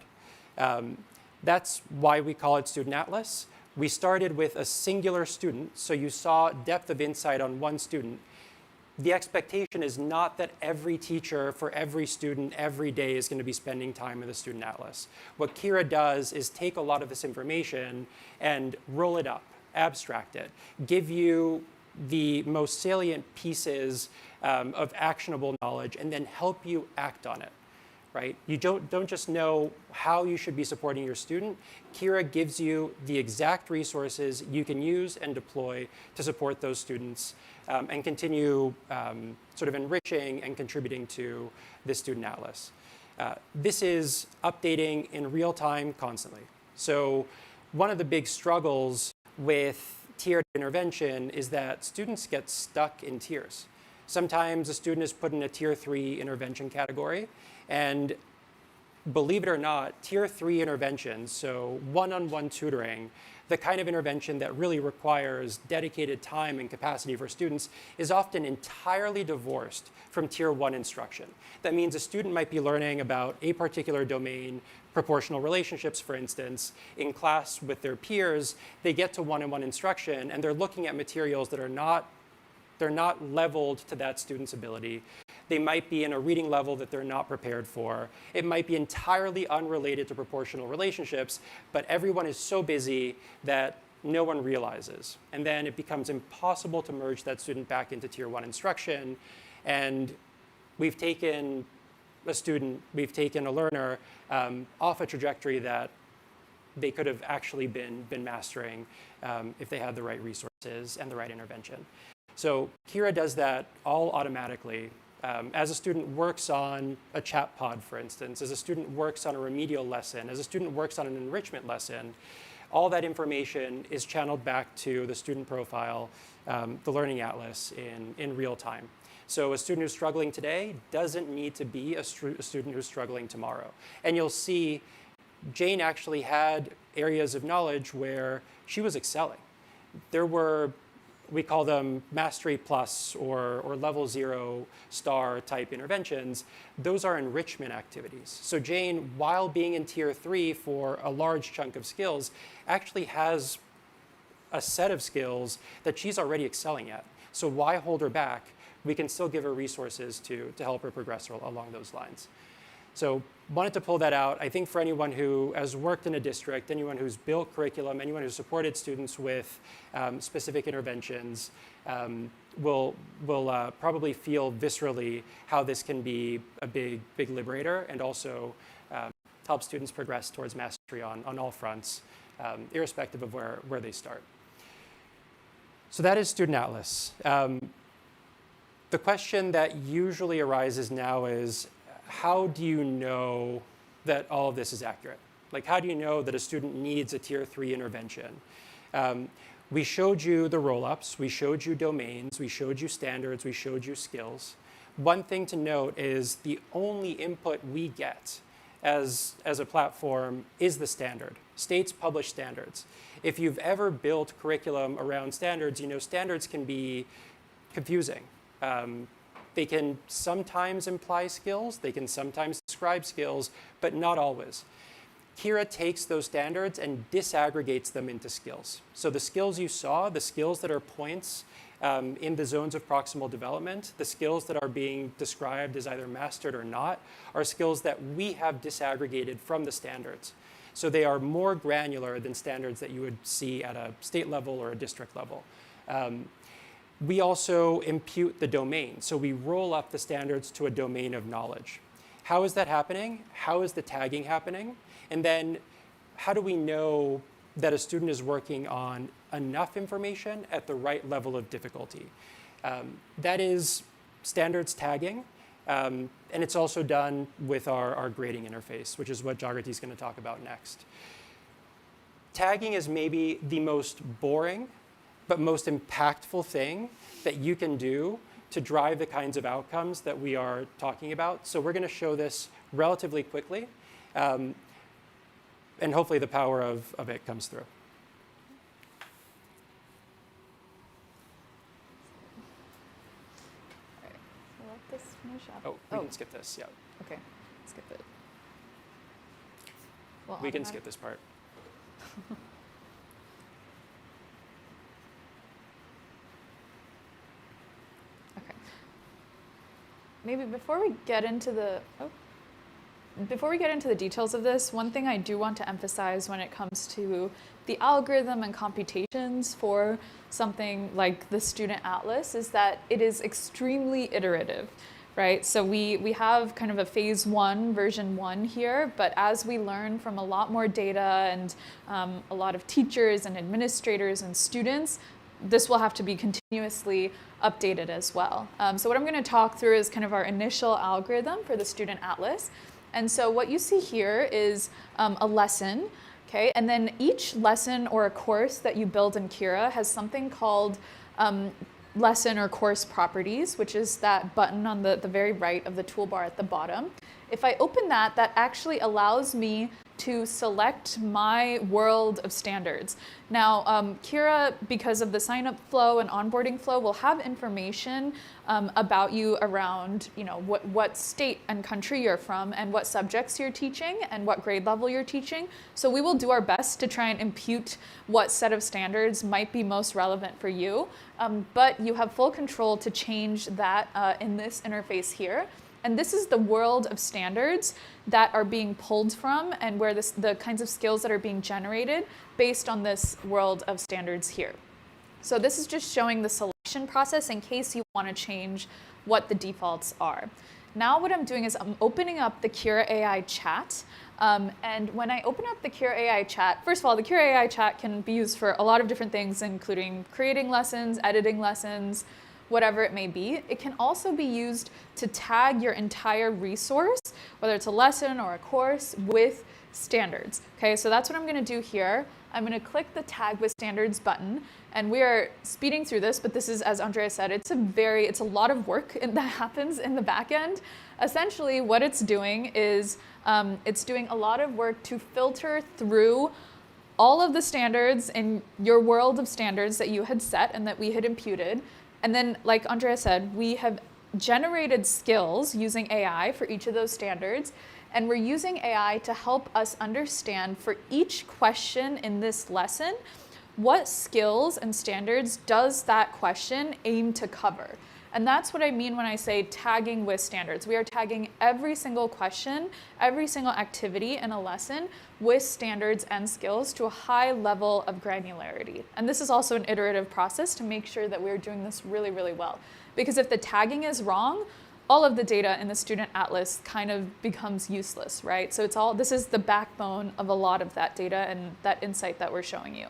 That's why we call it Student Atlas. We started with a singular student, so you saw depth of insight on one student. The expectation is not that every teacher for every student every day is going to be spending time with the Student Atlas. What Kira does is take a lot of this information and roll it up, abstract it, give you the most salient pieces of actionable knowledge, and then help you act on it, right? You don't just know how you should be supporting your student. Kira gives you the exact resources you can use and deploy to support those students and continue sort of enriching and contributing to this Student Atlas. This is updating in real time constantly. So one of the big struggles with tiered intervention is that students get stuck in tiers. Sometimes a student is put in a tier 3 intervention category, and believe it or not, tier 3 interventions, so one-on-one tutoring, the kind of intervention that really requires dedicated time and capacity for students, is often entirely divorced from tier 1 instruction. That means a student might be learning about a particular domain, proportional relationships, for instance, in class with their peers. They get to one-on-one instruction, and they're looking at materials that are not leveled to that student's ability. They might be in a reading level that they're not prepared for. It might be entirely unrelated to proportional relationships, but everyone is so busy that no one realizes. And then it becomes impossible to merge that student back into tier 1 instruction. And we've taken a student, we've taken a learner off a trajectory that they could have actually been mastering if they had the right resources and the right intervention. So Kira does that all automatically. As a student works on a chat pod, for instance, as a student works on a remedial lesson, as a student works on an enrichment lesson, all that information is channeled back to the student profile, the Learning Atlas, in real time. So a student who's struggling today doesn't need to be a student who's struggling tomorrow. And you'll see Jane actually had areas of knowledge where she was excelling. There were we call them Mastery Plus or Level 0 star type interventions. Those are enrichment activities. So Jane, while being in Tier 3 for a large chunk of skills, actually has a set of skills that she's already excelling at. So why hold her back? We can still give her resources to help her progress along those lines. So wanted to pull that out. I think for anyone who has worked in a district, anyone who's built curriculum, anyone who's supported students with specific interventions will probably feel viscerally how this can be a big liberator and also help students progress towards mastery on all fronts, irrespective of where they start. So that is Student Atlas. The question that usually arises now is, how do you know that all of this is accurate? Like, how do you know that a student needs a Tier 3 intervention? We showed you the roll-ups, we showed you domains, we showed you standards, we showed you skills. One thing to note is the only input we get as a platform is the standard. States publish standards. If you've ever built curriculum around standards, you know standards can be confusing. They can sometimes imply skills, they can sometimes describe skills, but not always. Kira takes those standards and disaggregates them into skills. So the skills you saw, the skills that are points in the zones of proximal development, the skills that are being described as either mastered or not, are skills that we have disaggregated from the standards. So they are more granular than standards that you would see at a state level or a district level. We also impute the domain. So we roll up the standards to a domain of knowledge. How is that happening? How is the tagging happening? And then how do we know that a student is working on enough information at the right level of difficulty? That is standards tagging. And it's also done with our grading interface, which is what Jagrati is going to talk about next. Tagging is maybe the most boring but most impactful thing that you can do to drive the kinds of outcomes that we are talking about. So we're going to show this relatively quickly, and hopefully the power of it comes through. All right, so let this finish up. Oh, we can skip this, yeah. Okay, skip it. Well, we can skip this part. Maybe before we get into the details of this, one thing I do want to emphasize when it comes to the algorithm and computations for something like the Student Atlas is that it is extremely iterative, right? So we have kind of a phase 1, version 1 here, but as we learn from a lot more data and a lot of teachers and administrators and students, this will have to be continuously updated as well. So what I'm going to talk through is kind of our initial algorithm for the Student Atlas. And so what you see here is a lesson, okay? And then each lesson or a course that you build in Kira has something called lesson or course properties, which is that button on the very right of the toolbar at the bottom. If I open that, that actually allows me to select my world of standards. Now, Kira, because of the sign-up flow and onboarding flow, will have information about you around, you know, what state and country you're from and what subjects you're teaching and what grade level you're teaching. So we will do our best to try and impute what set of standards might be most relevant for you, but you have full control to change that in this interface here. And this is the world of standards that are being pulled from and where the kinds of skills that are being generated based on this world of standards here. So this is just showing the selection process in case you want to change what the defaults are. Now what I'm doing is I'm opening up the Kira AI chat. And when I open up the Kira AI chat, first of all, the Kira AI chat can be used for a lot of different things, including creating lessons, editing lessons, whatever it may be. It can also be used to tag your entire resource, whether it's a lesson or a course, with standards. Okay, so that's what I'm going to do here. I'm going to click the Tag with Standards button, and we are speeding through this, but this is, as Andrea said, it's a lot of work that happens in the back end. Essentially, what it's doing is it's doing a lot of work to filter through all of the standards in your world of standards that you had set and that we had imputed. And then, like Andrea said, we have generated skills using AI for each of those standards. And we're using AI to help us understand for each question in this lesson, what skills and standards does that question aim to cover? And that's what I mean when I say tagging with standards. We are tagging every single question, every single activity in a lesson with standards and skills to a high level of granularity. And this is also an iterative process to make sure that we're doing this really, really well. Because if the tagging is wrong, all of the data in the student atlas kind of becomes useless, right? So this is the backbone of a lot of that data and that insight that we're showing you.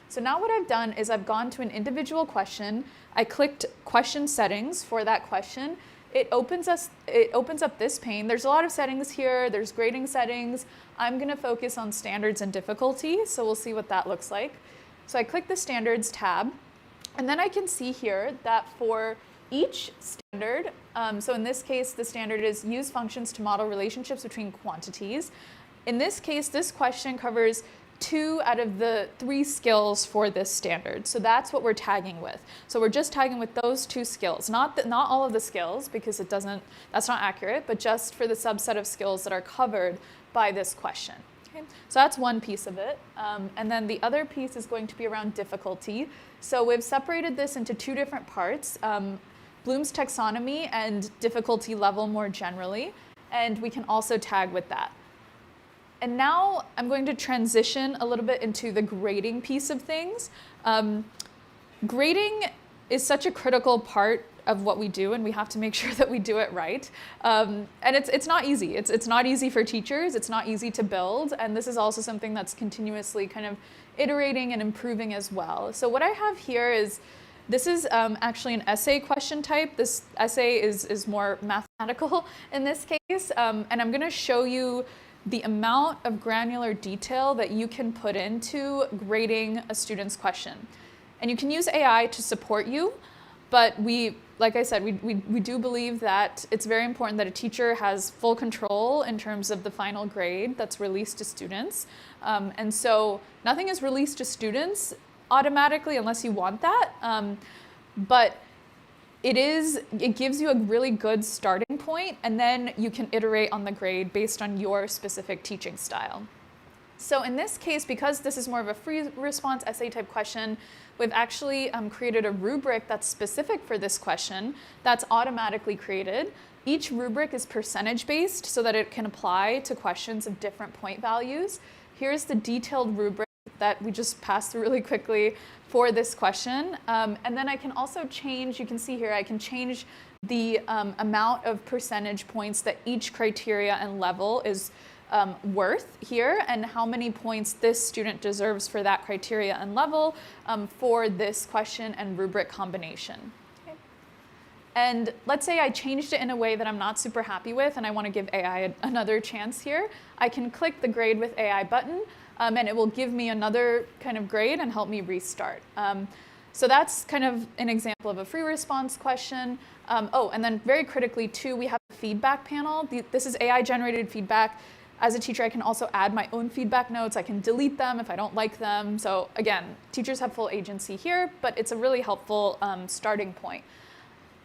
So now what I've done is I've gone to an individual question. I clicked question settings for that question. It opens up this pane. There's a lot of settings here. There's grading settings. I'm going to focus on standards and difficulty, so we'll see what that looks like. So I click the standards tab, and then I can see here that for each standard, so in this case, the standard is use functions to model relationships between quantities. In this case, this question covers 2 out of the 3 skills for this standard. So that's what we're tagging with. So we're just tagging with those 2 skills, not all of the skills, because that's not accurate, but just for the subset of skills that are covered by this question. Okay? So that's one piece of it. And then the other piece is going to be around difficulty. So we've separated this into 2 different parts, Bloom's taxonomy and difficulty level more generally. And we can also tag with that. And now I'm going to transition a little bit into the grading piece of things. Grading is such a critical part of what we do, and we have to make sure that we do it right. And it's not easy. It's not easy for teachers. It's not easy to build. And this is also something that's continuously kind of iterating and improving as well. So what I have here is, this is actually an essay question type. This essay is more mathematical in this case. And I'm going to show you the amount of granular detail that you can put into grading a student's question. And you can use AI to support you, but like I said, we do believe that it's very important that a teacher has full control in terms of the final grade that's released to students. And so nothing is released to students automatically unless you want that. But it gives you a really good starting point, and then you can iterate on the grade based on your specific teaching style. So in this case, because this is more of a free response essay type question, we've actually created a rubric that's specific for this question that's automatically created. Each rubric is percentage based so that it can apply to questions of different point values. Here's the detailed rubric that we just passed through really quickly for this question. And then I can also change, you can see here, I can change the amount of percentage points that each criteria and level is worth here, and how many points this student deserves for that criteria and level for this question and rubric combination. Okay. And let's say I changed it in a way that I'm not super happy with, and I want to give AI another chance here. I can click the Grade with AI button, and it will give me another kind of grade and help me restart. So that's kind of an example of a free response question. And then very critically too, we have a feedback panel. This is AI-generated feedback. As a teacher, I can also add my own feedback notes. I can delete them if I don't like them. So again, teachers have full agency here, but it's a really helpful starting point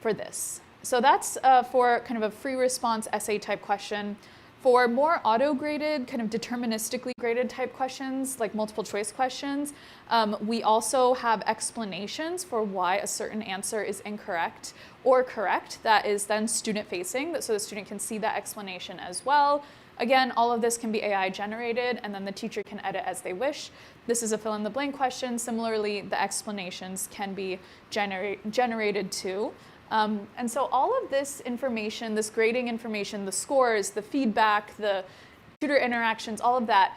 for this. So that's for kind of a free response essay type question. For more auto-graded, kind of deterministically graded type questions, like multiple choice questions, we also have explanations for why a certain answer is incorrect or correct. That is then student-facing, so the student can see that explanation as well. Again, all of this can be AI generated, and then the teacher can edit as they wish. This is a fill-in-the-blank question. Similarly, the explanations can be generated too. And so all of this information, this grading information, the scores, the feedback, the tutor interactions, all of that,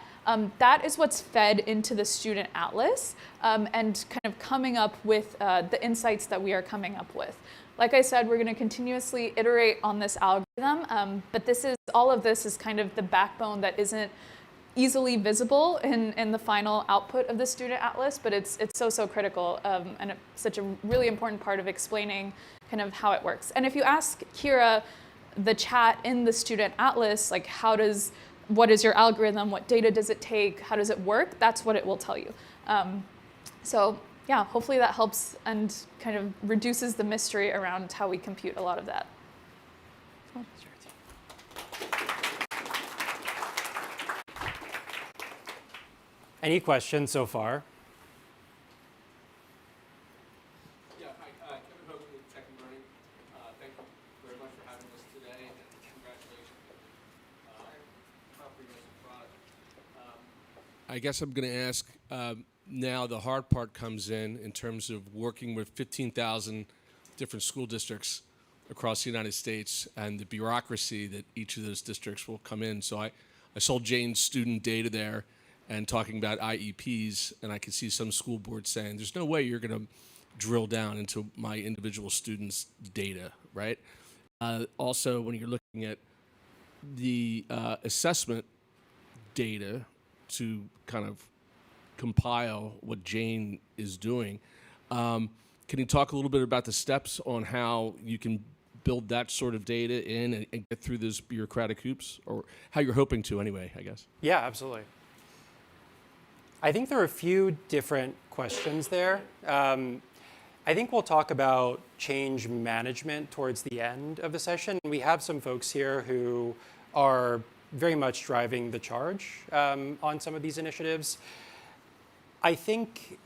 that is what's fed into the student atlas and kind of coming up with the insights that we are coming up with. Like I said, we're going to continuously iterate on this algorithm, but all of this is kind of the backbone that isn't easily visible in the final output of the student atlas, but it's so critical and it's such a really important part of explaining kind of how it works. And if you ask Kira, the chat in the student atlas, like how does what is your algorithm, what data does it take, how does it work, that's what it will tell you. So yeah, hopefully that helps and kind of reduces the mystery around how we compute a lot of that. Any questions so far? Yeah, hi, Kevin Hogan with Tech and Learning. Thank you very much for having us today, and congratulations on the comprehensive product. I guess I'm going to ask, now the hard part comes in terms of working with 15,000 different school districts across the United States and the bureaucracy that each of those districts will come in. So I saw Jane's student data there and talking about IEPs, and I could see some school boards saying, there's no way you're going to drill down into my individual students' data, right? Also, when you're looking at the assessment data to kind of compile what Jane is doing, can you talk a little bit about the steps on how you can build that sort of data in and get through those bureaucratic hoops, or how you're hoping to anyway, I guess? Yeah, absolutely. I think there are a few different questions there. I think we'll talk about change management towards the end of the session. We have some folks here who are very much driving the charge on some of these initiatives. I think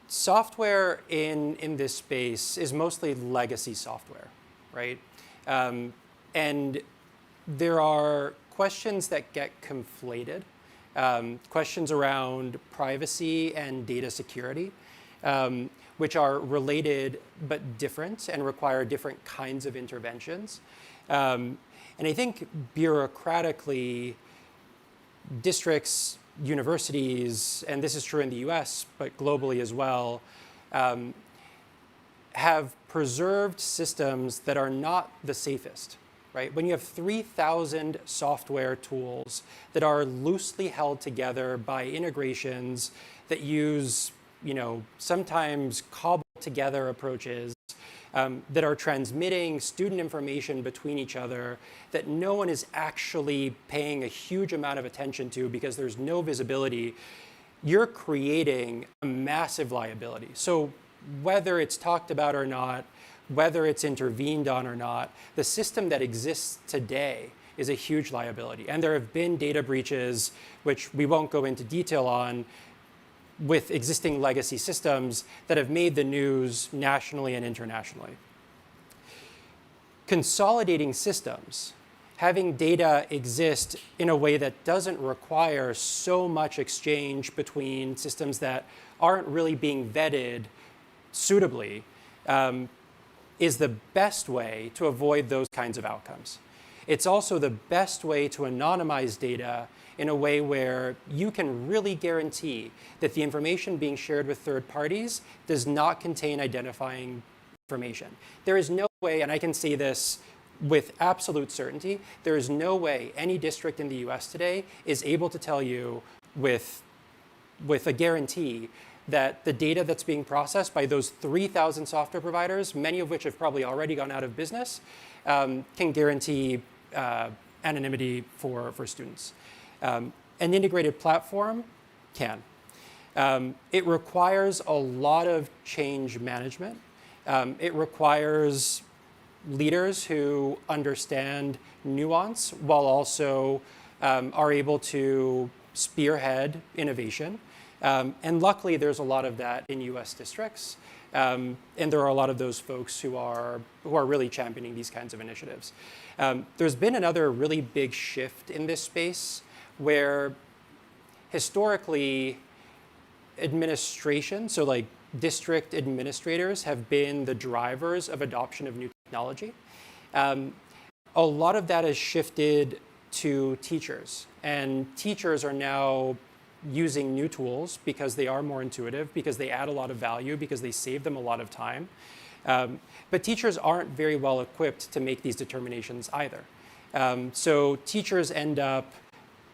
software in this space is mostly legacy software, right? And there are questions that get conflated, questions around privacy and data security, which are related but different and require different kinds of interventions. And I think bureaucratically, districts, universities, and this is true in the US, but globally as well, have preserved systems that are not the safest. Right? When you have 3,000 software tools that are loosely held together by integrations that use, sometimes cobbled together approaches that are transmitting student information between each other that no one is actually paying a huge amount of attention to because there's no visibility, you're creating a massive liability. So whether it's talked about or not, whether it's intervened on or not, the system that exists today is a huge liability. And there have been data breaches, which we won't go into detail on, with existing legacy systems that have made the news nationally and internationally. Consolidating systems, having data exist in a way that doesn't require so much exchange between systems that aren't really being vetted suitably, is the best way to avoid those kinds of outcomes. It's also the best way to anonymize data in a way where you can really guarantee that the information being shared with third parties does not contain identifying information. There is no way, and I can say this with absolute certainty, there is no way any district in the US today is able to tell you with a guarantee that the data that's being processed by those 3,000 software providers, many of which have probably already gone out of business, can guarantee anonymity for students. An integrated platform can. It requires a lot of change management. It requires leaders who understand nuance while also are able to spearhead innovation. And luckily, there's a lot of that in US districts. And there are a lot of those folks who are really championing these kinds of initiatives. There's been another really big shift in this space where historically administration, so like district administrators, have been the drivers of adoption of new technology. A lot of that has shifted to teachers, and teachers are now using new tools because they are more intuitive, because they add a lot of value, because they save them a lot of time. But teachers aren't very well equipped to make these determinations either. So teachers end up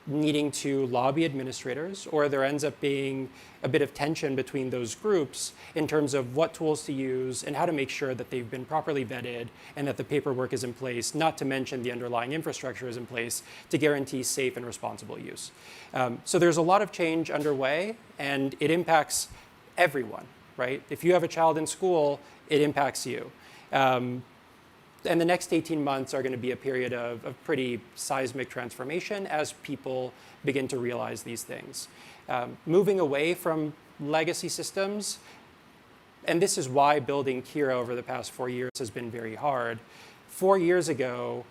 needing to lobby administrators, or there ends up being a bit of tension between those groups in terms of what tools to use and how to make sure that they've been properly vetted and that the paperwork is in place, not to mention the underlying infrastructure is in place to guarantee safe and responsible use. So there's a lot of change underway, and it impacts everyone, right? If you have a child in school, it impacts you. And the next 18 months are going to be a period of pretty seismic transformation as people begin to realize these things. Moving away from legacy systems, and this is why building Kira over the past 4 years has been very hard. 4 years ago,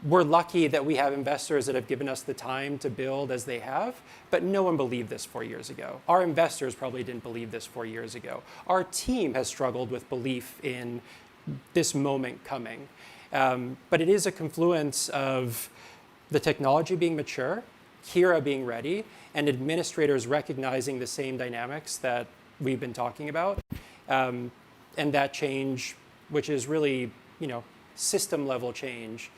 we're lucky that we have investors that have given us the time to build as they have, but no one believed this 4 years ago. Our investors probably didn't believe this 4 years ago. Our team has struggled with belief in this moment coming. But it is a confluence of the technology being mature, Kira being ready, and administrators recognizing the same dynamics that we've been talking about, and that change, which is really, system level change,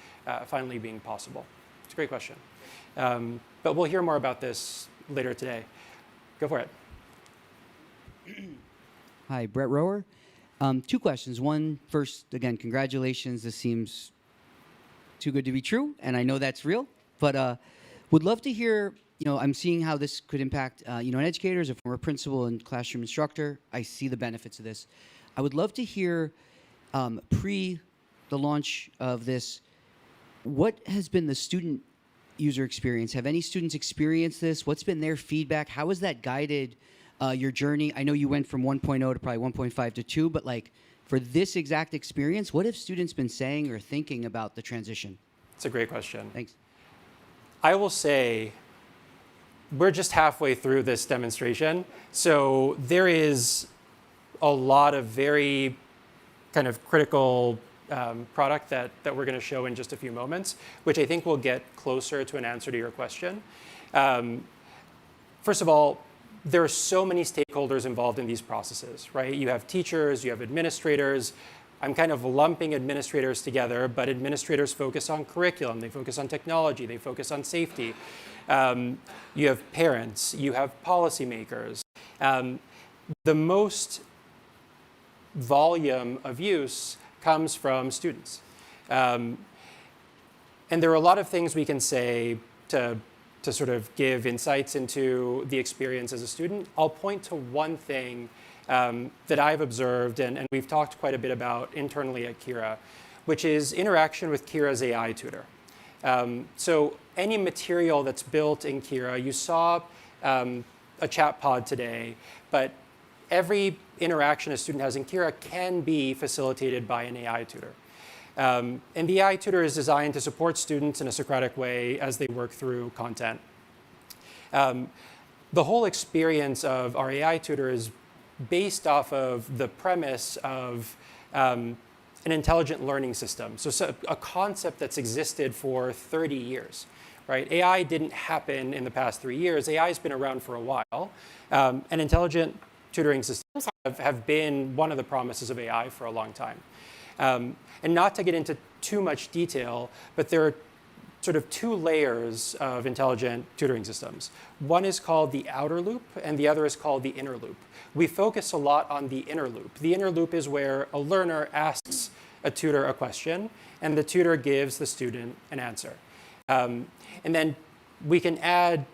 finally being possible. It's a great question. But we'll hear more about this later today. Go for it. Hi, Brett Rower. 2 questions. One, first, again, congratulations. This seems too good to be true, and I know that's real. But would love to hear, I'm seeing how this could impact, an educator, as a former principal and classroom instructor. I see the benefits of this. I would love to hear, pre the launch of this, what has been the student user experience? Have any students experienced this? What's been their feedback? How has that guided your journey? I know you went from 1.0 to probably 1.5 to 2, but for this exact experience, what have students been saying or thinking about the transition? It's a great question. Thanks. I will say we're just halfway through this demonstration, so there is a lot of very kind of critical product that we're going to show in just a few moments, which I think will get closer to an answer to your question. First of all, there are so many stakeholders involved in these processes, right? You have teachers, you have administrators. I'm kind of lumping administrators together, but administrators focus on curriculum, they focus on technology, they focus on safety. You have parents, you have policymakers. The most volume of use comes from students. And there are a lot of things we can say to sort of give insights into the experience as a student. I'll point to one thing that I've observed and we've talked quite a bit about internally at Kira, which is interaction with Kira's AI tutor. So any material that's built in Kira, you saw a chat pod today, but every interaction a student has in Kira can be facilitated by an AI tutor. And the AI tutor is designed to support students in a Socratic way as they work through content. The whole experience of our AI tutor is based off of the premise of an intelligent learning system. So a concept that's existed for 30 years, right? AI didn't happen in the past 3 years. AI has been around for a while. And intelligent tutoring systems have been one of the promises of AI for a long time. And not to get into too much detail, but there are sort of 2 layers of intelligent tutoring systems. One is called the outer loop, and the other is called the inner loop. We focus a lot on the inner loop. The inner loop is where a learner asks a tutor a question, and the tutor gives the student an answer. And then we can add,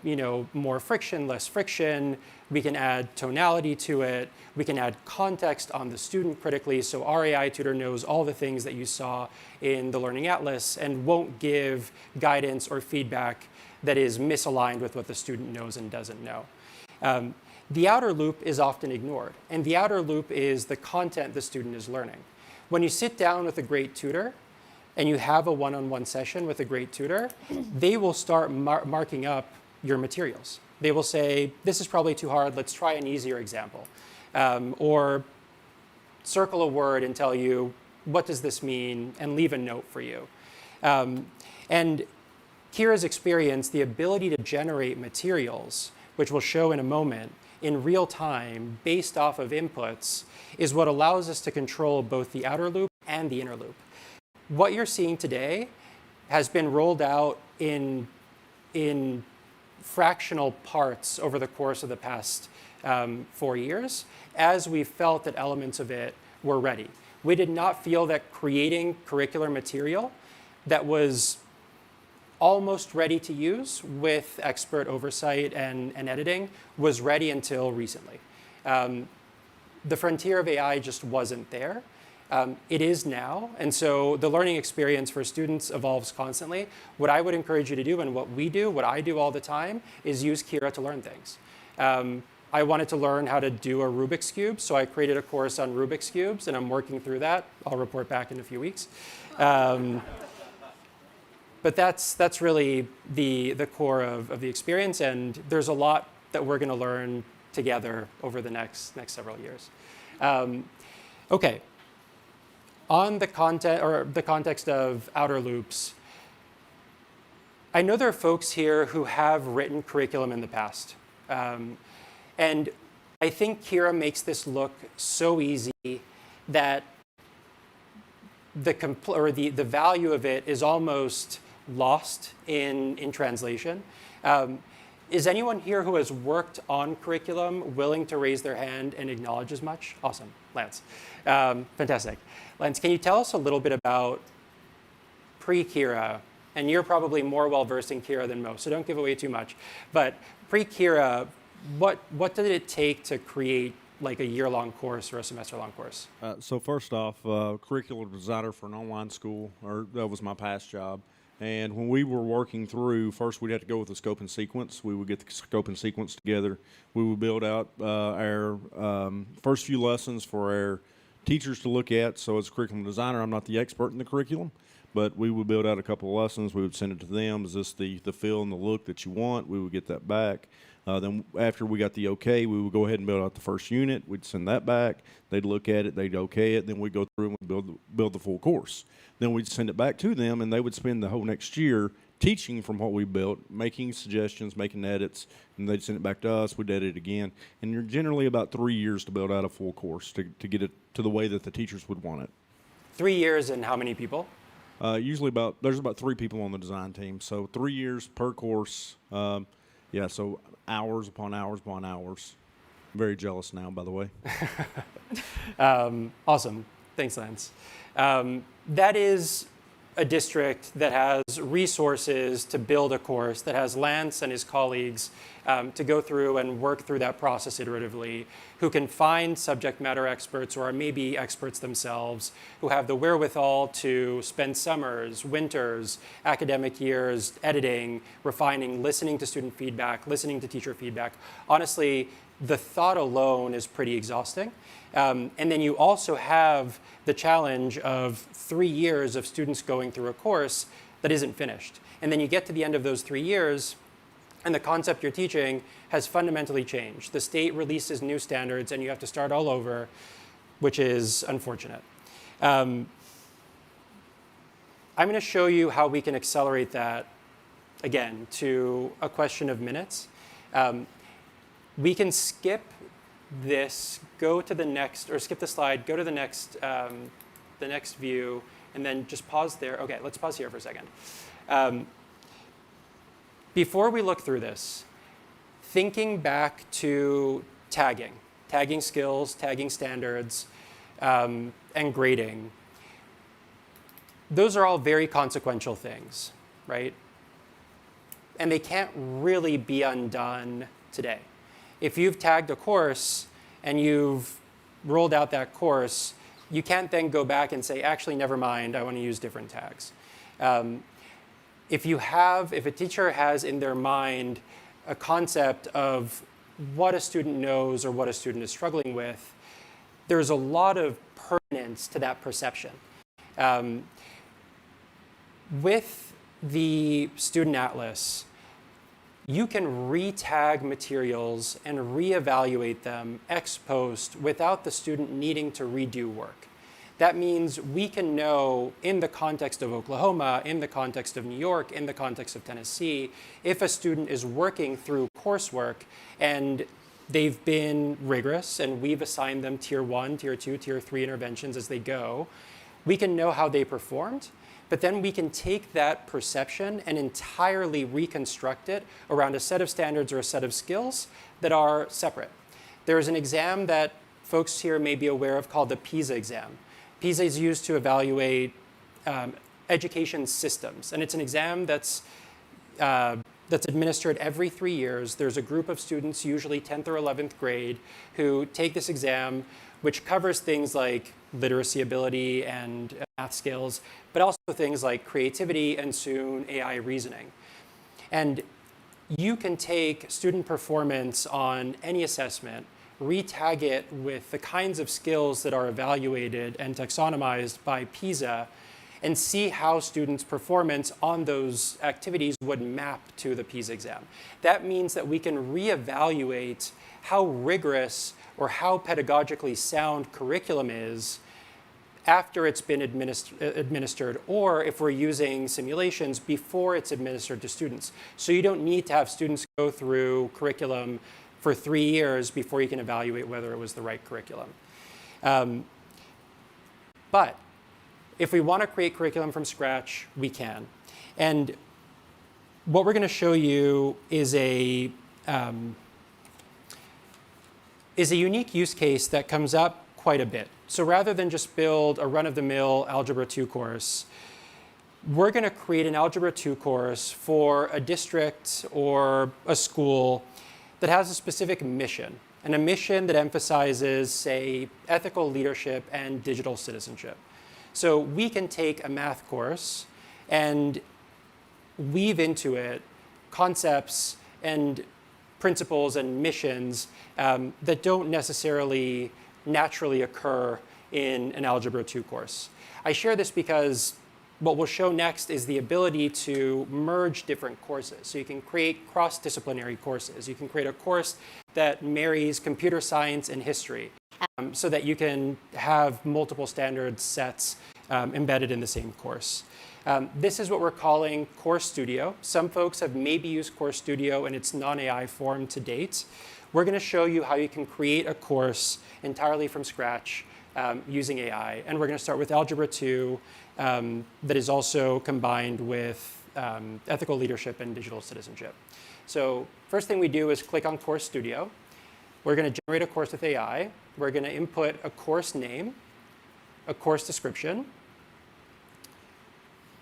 more friction, less friction. We can add tonality to it. We can add context on the student critically, so our AI tutor knows all the things that you saw in the Learning Atlas and won't give guidance or feedback that is misaligned with what the student knows and doesn't know. The outer loop is often ignored, and the outer loop is the content the student is learning. When you sit down with a great tutor, and you have a one-on-one session with a great tutor, they will start marking up your materials. They will say, this is probably too hard, let's try an easier example. Or circle a word and tell you, what does this mean, and leave a note for you. And Kira's experience, the ability to generate materials, which we'll show in a moment, in real time, based off of inputs, is what allows us to control both the outer loop and the inner loop. What you're seeing today has been rolled out in in fractional parts over the course of the past 4 years as we felt that elements of it were ready. We did not feel that creating curricular material that was almost ready to use with expert oversight and editing was ready until recently. The frontier of AI just wasn't there. It is now, and so the learning experience for students evolves constantly. What I would encourage you to do, and what we do, what I do all the time, is use Kira to learn things. I wanted to learn how to do a Rubik's Cube, so I created a course on Rubik's Cubes, and I'm working through that. I'll report back in a few weeks. But that's really the core of the experience, and there's a lot that we're going to learn together over the next several years. Okay. On the context of outer loops, I know there are folks here who have written curriculum in the past. And I think Kira makes this look so easy that the value of it is almost lost in translation. Is anyone here who has worked on curriculum willing to raise their hand and acknowledge as much? Awesome, Lance. Fantastic. Lance, can you tell us a little bit about pre-Kira? And you're probably more well-versed in Kira than most, so don't give away too much. But pre-Kira, what did it take to create like a year-long course or a semester-long course? So first off, curricular designer for an online school, or that was my past job. And when we were working through, first we'd have to go with the scope and sequence. We would get the scope and sequence together. We would build out our first few lessons for our teachers to look at. So as a curriculum designer, I'm not the expert in the curriculum, but we would build out a couple of lessons. We would send it to them. Is this the feel and the look that you want? We would get that back. Then after we got the okay, we would go ahead and build out the first unit. We'd send that back. They'd look at it. They'd okay it. Then we'd go through and we'd build the full course. Then we'd send it back to them, and they would spend the whole next year teaching from what we built, making suggestions, making edits, and they'd send it back to us. We'd edit it again. And you're generally about 3 years to build out a full course to get it to the way that the teachers would want it. 3 years and how many people? Usually there's about 3 people on the design team. So 3 years per course. Yeah, so hours upon hours upon hours. I'm very jealous now, by the way. Awesome. Thanks, Lance. That is a district that has resources to build a course, that has Lance and his colleagues to go through and work through that process iteratively, who can find subject matter experts or are maybe experts themselves, who have the wherewithal to spend summers, winters, academic years editing, refining, listening to student feedback, listening to teacher feedback. Honestly, the thought alone is pretty exhausting. And then you also have the challenge of 3 years of students going through a course that isn't finished. And then you get to the end of those 3 years, and the concept you're teaching has fundamentally changed. The state releases new standards, and you have to start all over, which is unfortunate. I'm going to show you how we can accelerate that, again, to a question of minutes. We can skip this, go to the next, or skip the slide, go to the next view, and then just pause there. Okay, let's pause here for a second. Before we look through this, thinking back to tagging skills, tagging standards, and grading, those are all very consequential things, right? And they can't really be undone today. If you've tagged a course and you've rolled out that course, you can't then go back and say, actually, never mind, I want to use different tags. If a teacher has in their mind a concept of what a student knows or what a student is struggling with, there's a lot of permanence to that perception. With the Student Atlas, you can re-tag materials and reevaluate them ex post without the student needing to redo work. That means we can know in the context of Oklahoma, in the context of New York, in the context of Tennessee, if a student is working through coursework and they've been rigorous and we've assigned them tier 1, tier 2, tier 3 interventions as they go, we can know how they performed But then we can take that perception and entirely reconstruct it around a set of standards or a set of skills that are separate. There is an exam that folks here may be aware of called the PISA exam. PISA is used to evaluate education systems, and it's an exam that's administered every 3 years. There's a group of students, usually 10th or 11th grade, who take this exam, which covers things like literacy ability and math skills, but also things like creativity and soon AI reasoning. And you can take student performance on any assessment, retag it with the kinds of skills that are evaluated and taxonomized by PISA, and see how students' performance on those activities would map to the PISA exam. That means that we can reevaluate how rigorous or how pedagogically sound curriculum is after it's been administered, or if we're using simulations before it's administered to students. So you don't need to have students go through curriculum for 3 years before you can evaluate whether it was the right curriculum. But if we want to create curriculum from scratch, we can. And what we're going to show you is a unique use case that comes up quite a bit. So rather than just build a run-of-the-mill Algebra 2 course, we're going to create an Algebra 2 course for a district or a school that has a specific mission, and a mission that emphasizes, say, ethical leadership and digital citizenship. So we can take a math course and weave into it concepts and principles and missions that don't necessarily naturally occur in an Algebra 2 course. I share this because what we'll show next is the ability to merge different courses. So you can create cross-disciplinary courses. You can create a course that marries computer science and history so that you can have multiple standard sets embedded in the same course. This is what we're calling Course Studio. Some folks have maybe used Course Studio in its non-AI form to date. We're going to show you how you can create a course entirely from scratch using AI. And we're going to start with Algebra 2 that is also combined with ethical leadership and digital citizenship. So first thing we do is click on Course Studio. We're going to generate a course with AI. We're going to input a course name, a course description.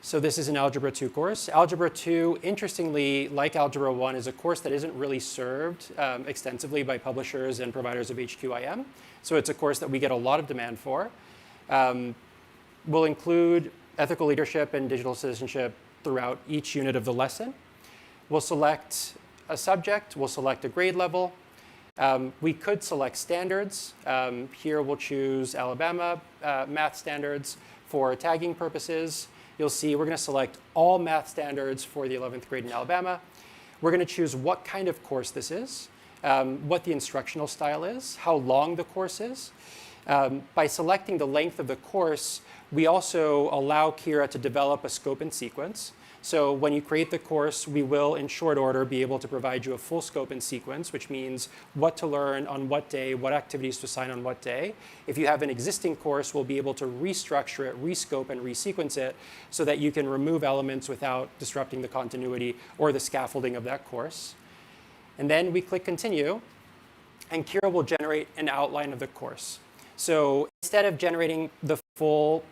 So this is an Algebra 2 course. Algebra 2, interestingly, like Algebra 1, is a course that isn't really served extensively by publishers and providers of HQIM. So it's a course that we get a lot of demand for. We'll include ethical leadership and digital citizenship throughout each unit of the lesson. We'll select a subject. We'll select a grade level. We could select standards. Here we'll choose Alabama math standards for tagging purposes. You'll see we're going to select all math standards for the 11th grade in Alabama. We're going to choose what kind of course this is, what the instructional style is, how long the course is. By selecting the length of the course, we also allow Kira to develop a scope and sequence. So when you create the course, we will, in short order, be able to provide you a full scope and sequence, which means what to learn on what day, what activities to assign on what day. If you have an existing course, we'll be able to restructure it, rescope, and resequence it so that you can remove elements without disrupting the continuity or the scaffolding of that course. And then we click Continue, and Kira will generate an outline of the course. So instead of generating the full,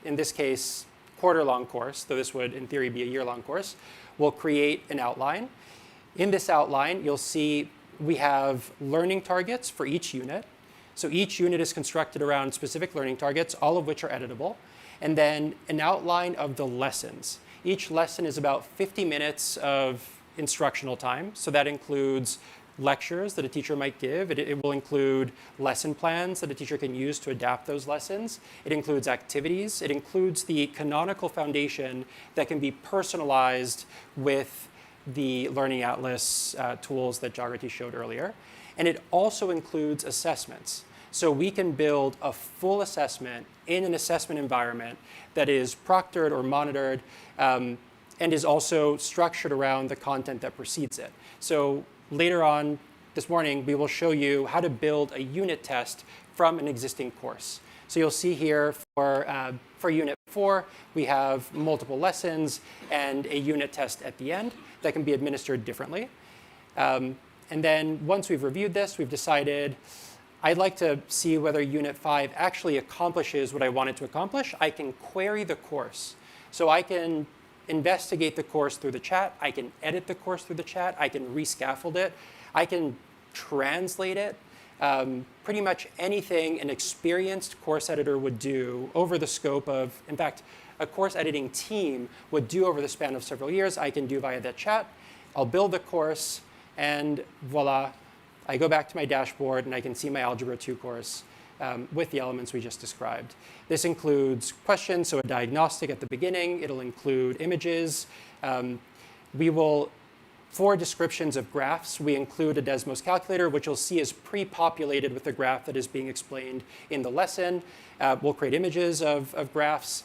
in this case, quarter-long course, though this would, in theory, be a year-long course, we'll create an outline. In this outline, you'll see we have learning targets for each unit. So each unit is constructed around specific learning targets, all of which are editable. And then an outline of the lessons. Each lesson is about 50 minutes of instructional time. So that includes lectures that a teacher might give. It will include lesson plans that a teacher can use to adapt those lessons. It includes activities. It includes the canonical foundation that can be personalized with the Learning Atlas tools that Jagrati showed earlier. And it also includes assessments. So we can build a full assessment in an assessment environment that is proctored or monitored and is also structured around the content that precedes it. So later on this morning, we will show you how to build a unit test from an existing course. So you'll see here for Unit 4, we have multiple lessons and a unit test at the end that can be administered differently. And then once we've reviewed this, we've decided I'd like to see whether Unit 5 actually accomplishes what I want it to accomplish. I can query the course. So I can investigate the course through the chat. I can edit the course through the chat. I can rescaffold it. I can translate it. Pretty much anything an experienced course editor would do over the scope of, in fact, a course editing team would do over the span of several years, I can do via that chat. I'll build the course, and voila, I go back to my dashboard, and I can see my Algebra 2 course with the elements we just described. This includes questions, so a diagnostic at the beginning. It'll include images. For descriptions of graphs, we include a Desmos calculator, which you'll see is pre-populated with the graph that is being explained in the lesson. We'll create images of graphs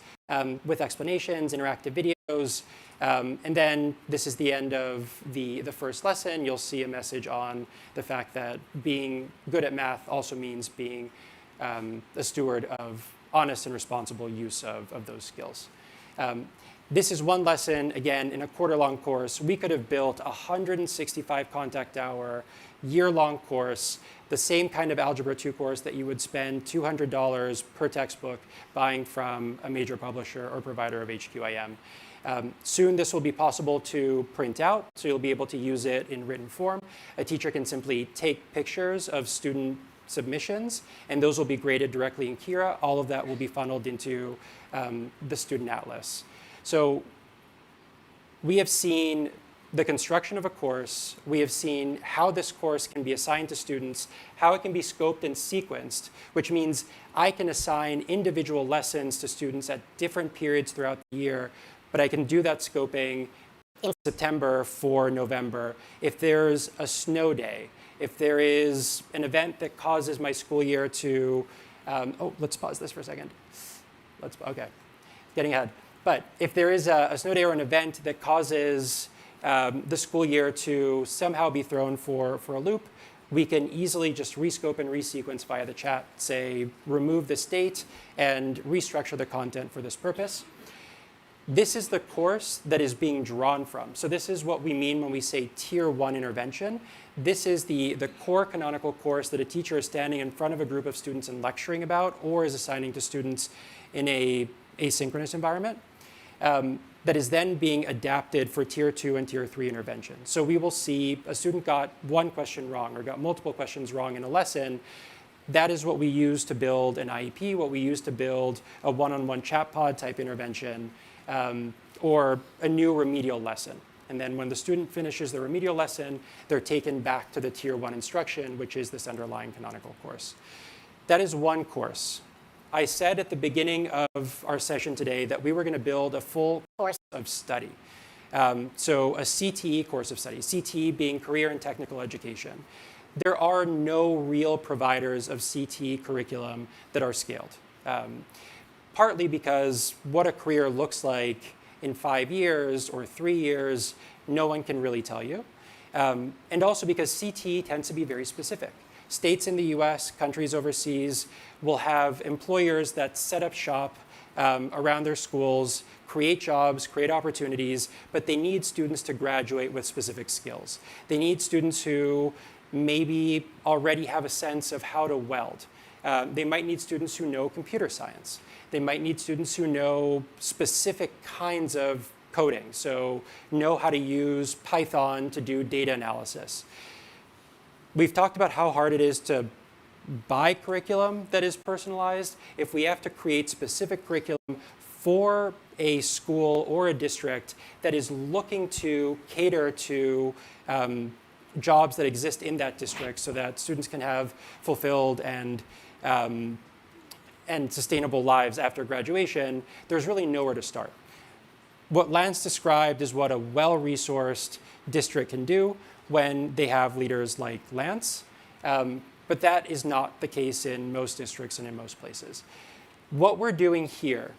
with explanations, interactive videos. And then this is the end of the first lesson. You'll see a message on the fact that being good at math also means being a steward of honest and responsible use of those skills. This is one lesson, again, in a quarter-long course. We could have built a 165 contact hour, year-long course, the same kind of Algebra 2 course that you would spend $200 per textbook buying from a major publisher or provider of HQIM. Soon this will be possible to print out, so you'll be able to use it in written form. A teacher can simply take pictures of student submissions, and those will be graded directly in Kira. All of that will be funneled into the Student Atlas. So we have seen the construction of a course. We have seen how this course can be assigned to students, how it can be scoped and sequenced, which means I can assign individual lessons to students at different periods throughout the year, but I can do that scoping in September for November. If there's a snow day, if there is an event that causes my school year to, let's pause this for a second. Okay, getting ahead. But if there is a snow day or an event that causes the school year to somehow be thrown for a loop, we can easily just rescope and resequence via the chat, say, remove this date and restructure the content for this purpose. This is the course that is being drawn from. So this is what we mean when we say Tier 1 intervention. This is the core canonical course that a teacher is standing in front of a group of students and lecturing about, or is assigning to students in a asynchronous environment. That is then being adapted for Tier 2 and Tier 3 intervention. So we will see a student got one question wrong or got multiple questions wrong in a lesson. That is what we use to build an IEP, what we use to build a one-on-one chat pod type intervention, or a new remedial lesson. And then when the student finishes the remedial lesson, they're taken back to the Tier 1 instruction, which is this underlying canonical course. That is one course. I said at the beginning of our session today that we were going to build a full course of study. So a CTE course of study, CTE being career and technical education. There are no real providers of CTE curriculum that are scaled. Partly because what a career looks like in 5 years or 3 years, no one can really tell you. And also because CTE tends to be very specific. States in the US, countries overseas, will have employers that set up shop around their schools, create jobs, create opportunities, but they need students to graduate with specific skills. They need students who maybe already have a sense of how to weld. They might need students who know computer science. They might need students who know specific kinds of coding, so know how to use Python to do data analysis. We've talked about how hard it is to buy curriculum that is personalized. If we have to create specific curriculum for a school or a district that is looking to cater to jobs that exist in that district so that students can have fulfilled and sustainable lives after graduation, there's really nowhere to start. What Lance described is what a well-resourced district can do when they have leaders like Lance, but that is not the case in most districts and in most places. What we're doing here,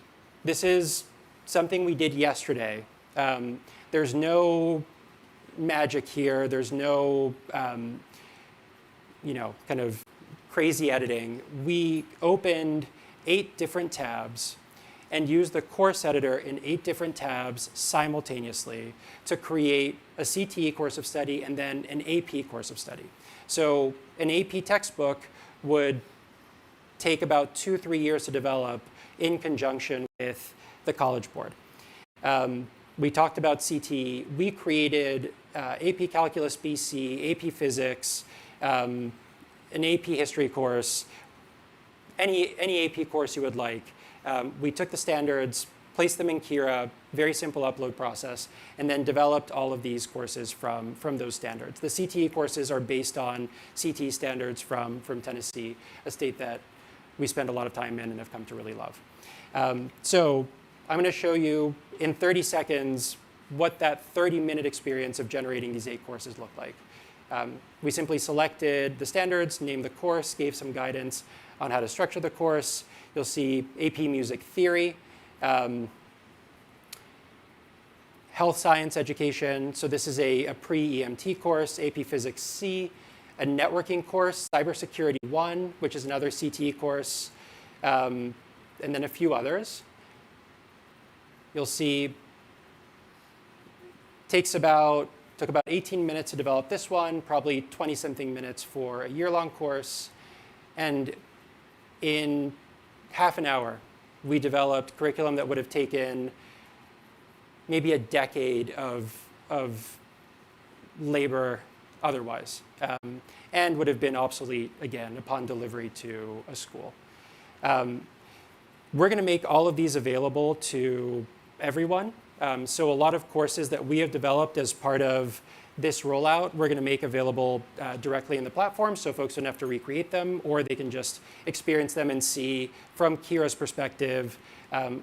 this is something we did yesterday. There's no magic here. There's no, kind of crazy editing. We opened 8 different tabs and use the course editor in 8 different tabs simultaneously to create a CTE course of study and then an AP course of study. So an AP textbook would take about 2-3 years to develop in conjunction with the College Board. We talked about CTE. We created AP Calculus BC, AP Physics, an AP History course, any AP course you would like. We took the standards, placed them in Kira, very simple upload process, and then developed all of these courses from those standards. The CTE courses are based on CTE standards from Tennessee, a state that we spend a lot of time in and have come to really love. So I'm going to show you in 30 seconds what that 30-minute experience of generating these 8 courses looked like. We simply selected the standards, named the course, gave some guidance on how to structure the course. You'll see AP Music Theory, Health Science Education. So this is a pre-EMT course, AP Physics C, a networking course, Cybersecurity 1, which is another CTE course, and then a few others. You'll see took about 18 minutes to develop this one, probably 20-something minutes for a year-long course. And in half an hour, we developed curriculum that would have taken maybe a decade of labor otherwise, and would have been obsolete, again, upon delivery to a school. We're going to make all of these available to everyone. So a lot of courses that we have developed as part of this rollout, we're going to make available directly in the platform, so folks don't have to recreate them, or they can just experience them and see from Kira's perspective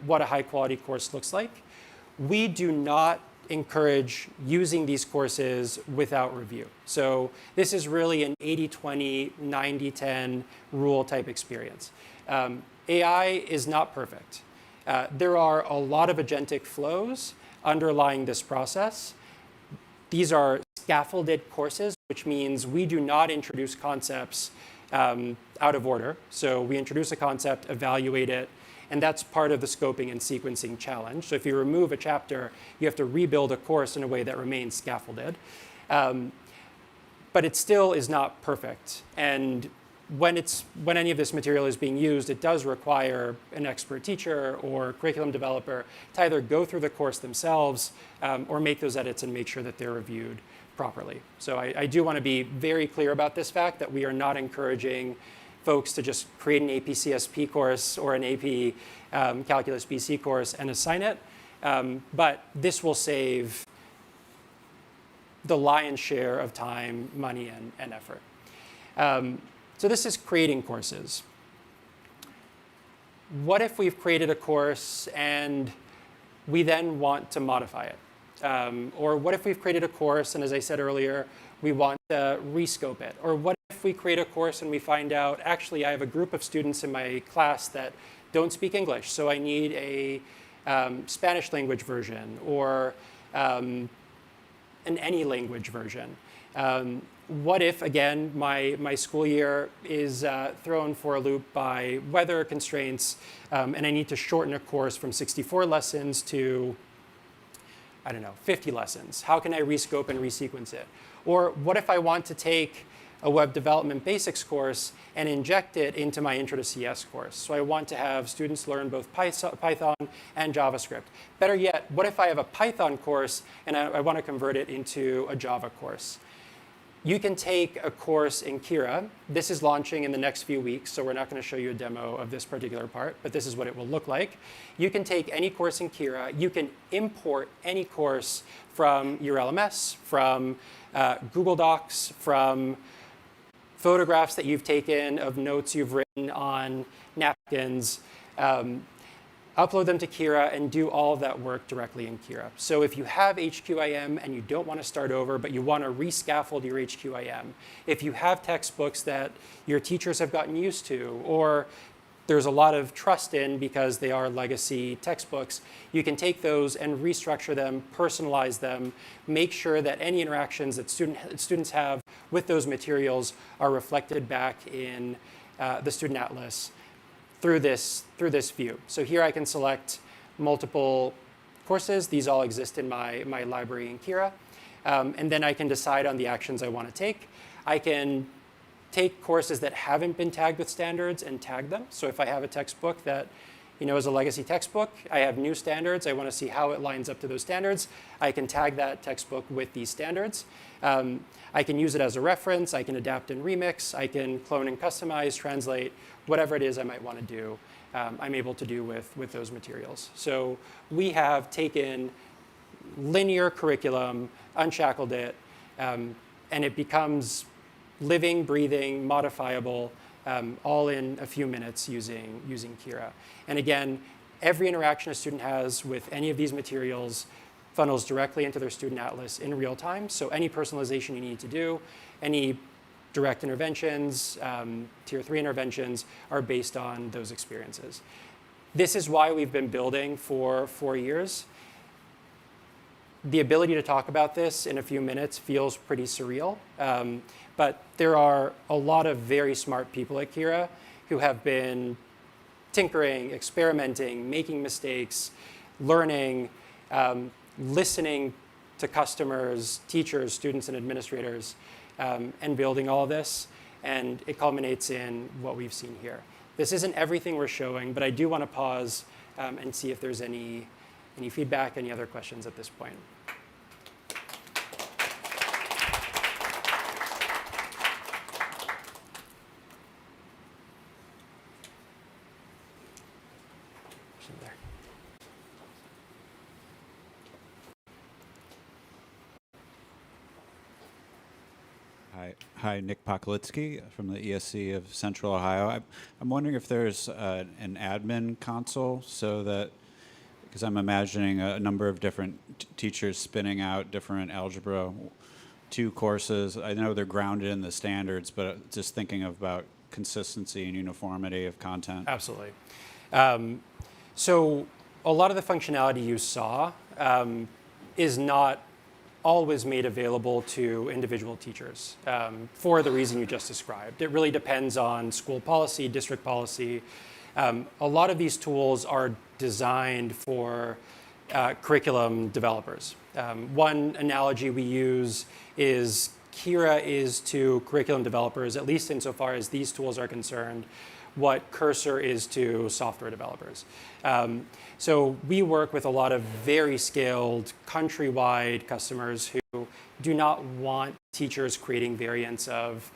what a high-quality course looks like. We do not encourage using these courses without review. So this is really an 80-20, 90-10 rule type experience. AI is not perfect. There are a lot of agentic flows underlying this process. These are scaffolded courses, which means we do not introduce concepts out of order. So we introduce a concept, evaluate it, and that's part of the scoping and sequencing challenge. So if you remove a chapter, you have to rebuild a course in a way that remains scaffolded. But it still is not perfect. And when any of this material is being used, it does require an expert teacher or curriculum developer to either go through the course themselves or make those edits and make sure that they're reviewed properly. So I do want to be very clear about this fact that we are not encouraging folks to just create an AP CSP course or an AP Calculus BC course and assign it. But this will save the lion's share of time, money, and effort. So this is creating courses. What if we've created a course and we then want to modify it? Or what if we've created a course and, as I said earlier, we want to rescope it? Or what if we create a course and we find out, actually, I have a group of students in my class that don't speak English, so I need a Spanish language version or an any language version. What if, again, my school year is thrown for a loop by weather constraints and I need to shorten a course from 64 lessons to, I don't know, 50 lessons? How can I rescope and resequence it? Or what if I want to take a web development basics course and inject it into my Intro to CS course? So I want to have students learn both Python and JavaScript. Better yet, what if I have a Python course and I want to convert it into a Java course? You can take a course in Kira. This is launching in the next few weeks, so we're not going to show you a demo of this particular part, but this is what it will look like. You can take any course in Kira. You can import any course from your LMS, from Google Docs, from photographs that you've taken of notes you've written on napkins, upload them to Kira, and do all of that work directly in Kira. So if you have HQIM and you don't want to start over, but you want to rescaffold your HQIM, if you have textbooks that your teachers have gotten used to, or there's a lot of trust in because they are legacy textbooks, you can take those and restructure them, personalize them, make sure that any interactions that students have with those materials are reflected back in the Student Atlas. through this view. So here I can select multiple courses. These all exist in my library in Kira. And then I can decide on the actions I want to take. I can take courses that haven't been tagged with standards and tag them. So if I have a textbook that is a legacy textbook, I have new standards, I want to see how it lines up to those standards, I can tag that textbook with these standards. I can use it as a reference, I can adapt and remix, I can clone and customize, translate, whatever it is I might want to do, I'm able to do with those materials. So we have taken linear curriculum, unshackled it, and it becomes living, breathing, modifiable, all in a few minutes using Kira. And again, every interaction a student has with any of these materials funnels directly into their student atlas in real time. So any personalization you need to do, any direct interventions, tier 3 interventions are based on those experiences. This is why we've been building for 4 years. The ability to talk about this in a few minutes feels pretty surreal, but there are a lot of very smart people at Kira who have been tinkering, experimenting, making mistakes, learning, listening to customers, teachers, students, and administrators, and building all of this, and it culminates in what we've seen here. This isn't everything we're showing, but I do want to pause and see if there's any feedback, any other questions at this point. There. Hi, Nick Pokolitsky from the ESC of Central Ohio. I'm wondering if there's an admin console so that, because I'm imagining a number of different teachers spinning out different Algebra 2 courses. I know they're grounded in the standards, but just thinking about consistency and uniformity of content. Absolutely. So a lot of the functionality you saw is not always made available to individual teachers for the reason you just described. It really depends on school policy, district policy. A lot of these tools are designed for curriculum developers. One analogy we use is Kira is to curriculum developers, at least insofar as these tools are concerned, what Cursor is to software developers. So we work with a lot of very scaled countrywide customers who do not want teachers creating variants of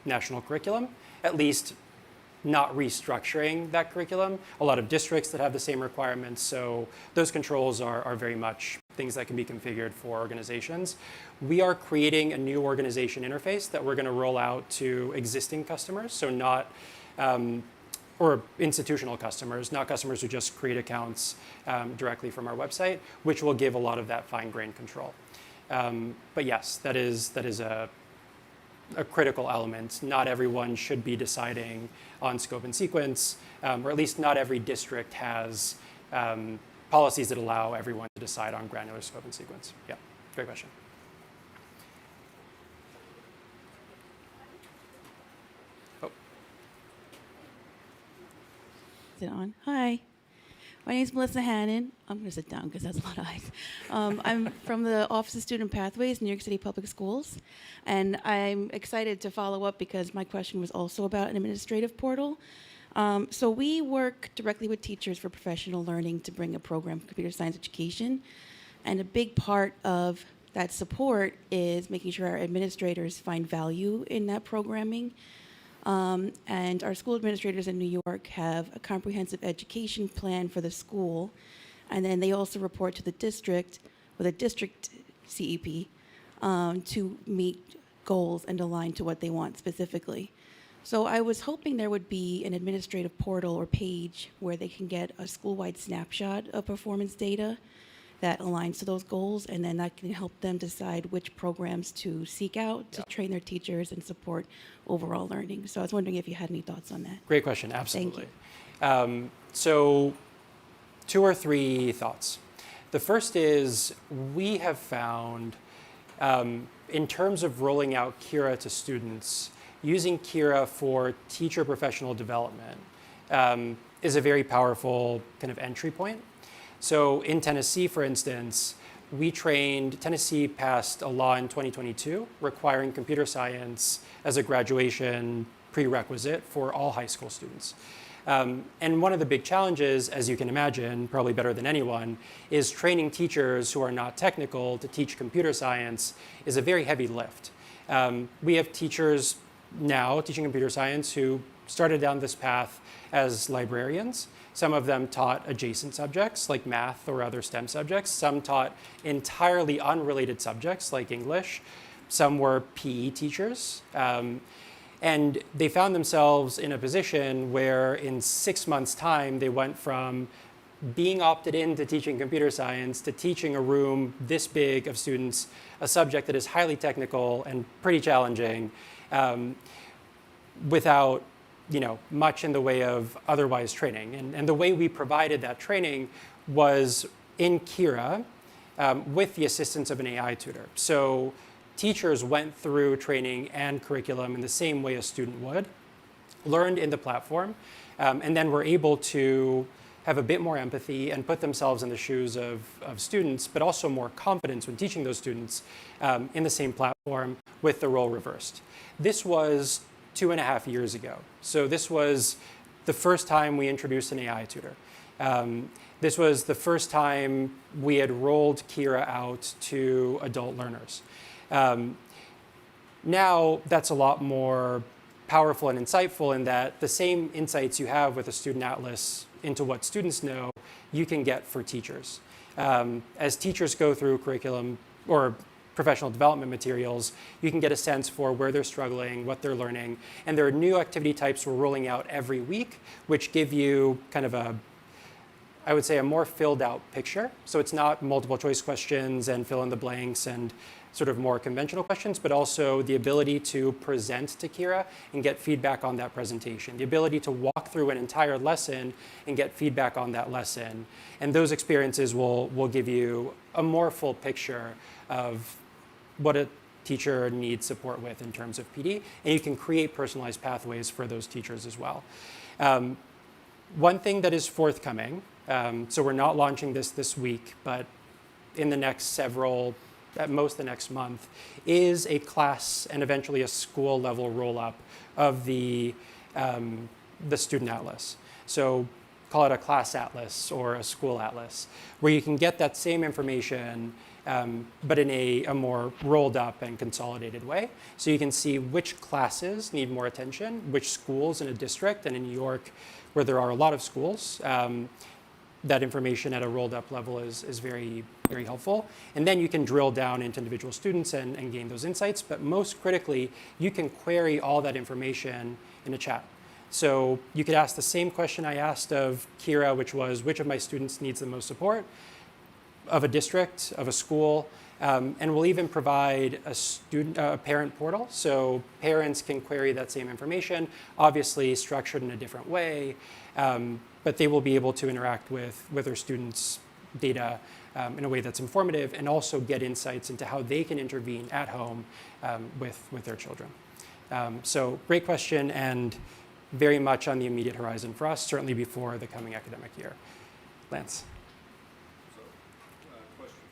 national curriculum, at least not restructuring that curriculum. A lot of districts that have the same requirements, so those controls are very much things that can be configured for organizations. We are creating a new organization interface that we're going to roll out to existing customers, so not or institutional customers, not customers who just create accounts directly from our website, which will give a lot of that fine-grained control. But yes, that is a critical element. Not everyone should be deciding on scope and sequence, or at least not every district has policies that allow everyone to decide on granular scope and sequence. Yeah, great question. Is it on? Hi. My name is Melissa Hannon. I'm going to sit down because that's a lot of eyes. I'm from the Office of Student Pathways, New York City Public Schools. And I'm excited to follow up because my question was also about an administrative portal. So we work directly with teachers for professional learning to bring a program for computer science education. And a big part of that support is making sure our administrators find value in that programming. And our school administrators in New York have a comprehensive education plan for the school. And then they also report to the district with a district CEP to meet goals and align to what they want specifically. So I was hoping there would be an administrative portal or page where they can get a school-wide snapshot of performance data that aligns to those goals, and then that can help them decide which programs to seek out to train their teachers and support overall learning. So I was wondering if you had any thoughts on that. Great question, absolutely. So 2 or 3 thoughts. The first is we have found, in terms of rolling out Kira to students, using Kira for teacher professional development is a very powerful kind of entry point. So in Tennessee, for instance, Tennessee passed a law in 2022 requiring computer science as a graduation prerequisite for all high school students. And one of the big challenges, as you can imagine, probably better than anyone, is training teachers who are not technical to teach computer science is a very heavy lift. We have teachers now teaching computer science who started down this path as librarians. Some of them taught adjacent subjects like math or other STEM subjects. Some taught entirely unrelated subjects like English. Some were PE teachers. And they found themselves in a position where in 6 months' time, they went from being opted into teaching computer science to teaching a room this big of students a subject that is highly technical and pretty challenging without much in the way of otherwise training. And the way we provided that training was in Kira with the assistance of an AI tutor. So teachers went through training and curriculum in the same way a student would, learned in the platform, and then were able to have a bit more empathy and put themselves in the shoes of students, but also more confidence when teaching those students in the same platform with the role reversed. This was 2.5 years ago. So this was the first time we introduced an AI tutor. This was the first time we had rolled Kira out to adult learners. Now that's a lot more powerful and insightful in that the same insights you have with a student atlas into what students know, you can get for teachers. As teachers go through curriculum or professional development materials, you can get a sense for where they're struggling, what they're learning. And there are new activity types we're rolling out every week, which give you kind of I would say a more filled out picture. So it's not multiple choice questions and fill in the blanks and sort of more conventional questions, but also the ability to present to Kira and get feedback on that presentation, the ability to walk through an entire lesson and get feedback on that lesson. And those experiences will give you a more full picture of what a teacher needs support with in terms of PD, and you can create personalized pathways for those teachers as well. One thing that is forthcoming, so we're not launching this week, but in the next at most the next month, is a class and eventually a school level roll-up of the student atlas. So call it a class atlas or a school atlas, where you can get that same information but in a more rolled up and consolidated way. So you can see which classes need more attention, which schools in a district, and in New York, where there are a lot of schools, that information at a rolled up level is very, very helpful. And then you can drill down into individual students and gain those insights. But most critically, you can query all that information in a chat. So you could ask the same question I asked of Kira, which was, which of my students needs the most support? Of a district, of a school, and we'll even provide a parent portal, so parents can query that same information, obviously structured in a different way, but they will be able to interact with their students' data in a way that's informative and also get insights into how they can intervene at home with their children. So great question and very much on the immediate horizon for us, certainly before the coming academic year. Lance.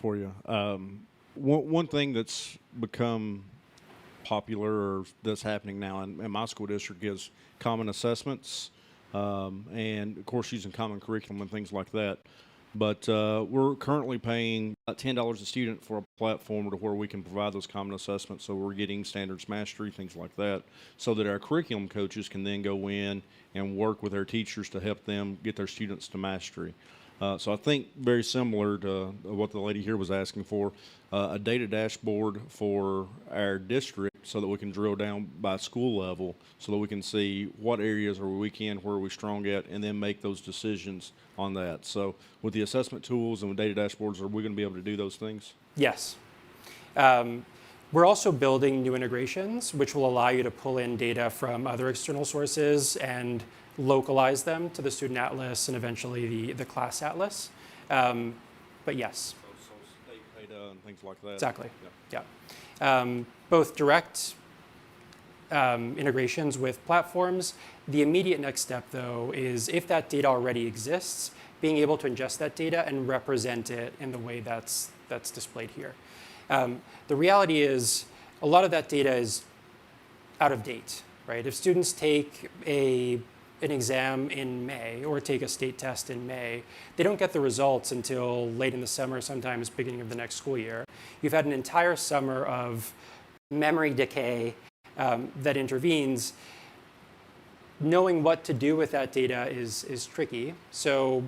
For you. One thing that's become popular or that's happening now in my school district is common assessments and, of course, using common curriculum and things like that. But we're currently paying about $10 a student for a platform to where we can provide those common assessments. So we're getting standards mastery, things like that, so that our curriculum coaches can then go in and work with their teachers to help them get their students to mastery. So I think very similar to what the lady here was asking for, a data dashboard for our district so that we can drill down by school level so that we can see what areas are we weak in, where are we strong at, and then make those decisions on that. So with the assessment tools and with data dashboards, are we going to be able to do those things? Yes. We're also building new integrations, which will allow you to pull in data from other external sources and localize them to the student atlas and eventually the class atlas. But yes. So state data and things like that. Exactly. Yeah. Both direct integrations with platforms. The immediate next step, though, is if that data already exists, being able to ingest that data and represent it in the way that's displayed here. The reality is a lot of that data is out of date, right? If students take an exam in May or take a state test in May, they don't get the results until late in the summer, sometimes beginning of the next school year. You've had an entire summer of memory decay that intervenes. Knowing what to do with that data is tricky. So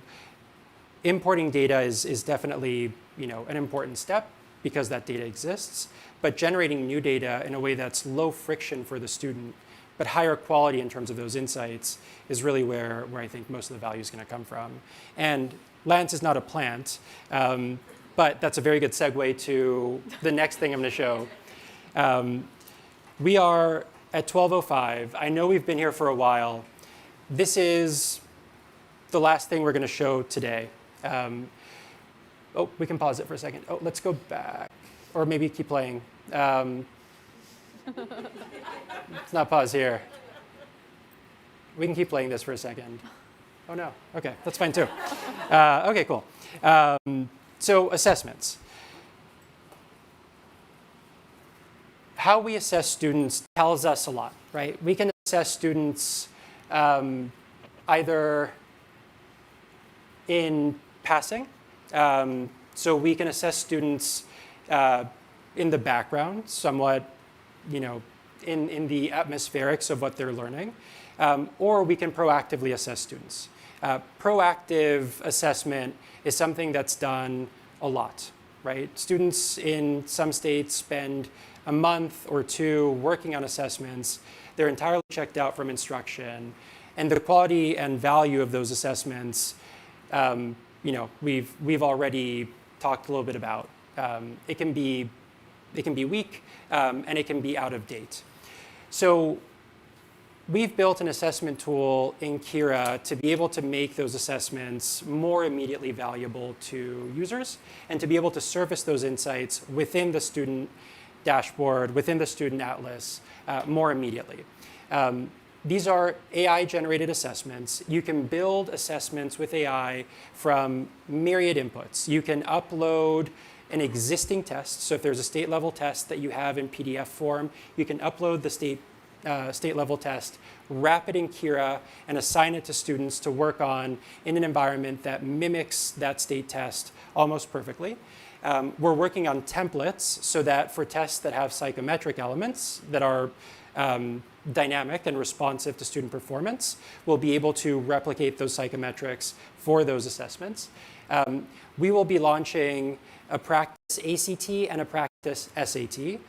importing data is definitely an important step because that data exists. But generating new data in a way that's low friction for the student, but higher quality in terms of those insights is really where I think most of the value is going to come from. And Lance is not a plant, but that's a very good segue to the next thing I'm going to show. We are at 12:05. I know we've been here for a while. This is the last thing we're going to show today. Oh, we can pause it for a second. Oh, let's go back. Or maybe keep playing. Let's not pause here. We can keep playing this for a second. Oh, no. OK, that's fine, too. OK, cool. So assessments. How we assess students tells us a lot, right? We can assess students either in passing. So we can assess students in the background, somewhat, in the atmospherics of what they're learning, or we can proactively assess students. Proactive assessment is something that's done a lot, right? Students in some states spend a month or two working on assessments. They're entirely checked out from instruction, and the quality and value of those assessments, we've already talked a little bit about. It can be weak, and it can be out of date. So we've built an assessment tool in Kira to be able to make those assessments more immediately valuable to users and to be able to surface those insights within the student dashboard, within the student atlas, more immediately. These are AI-generated assessments. You can build assessments with AI from myriad inputs. You can upload an existing test. So if there's a state-level test that you have in PDF form, you can upload the state-level test, wrap it in Kira, and assign it to students to work on in an environment that mimics that state test almost perfectly. We're working on templates so that for tests that have psychometric elements that are dynamic and responsive to student performance, we'll be able to replicate those psychometrics for those assessments. We will be launching a practice ACT and a practice SAT.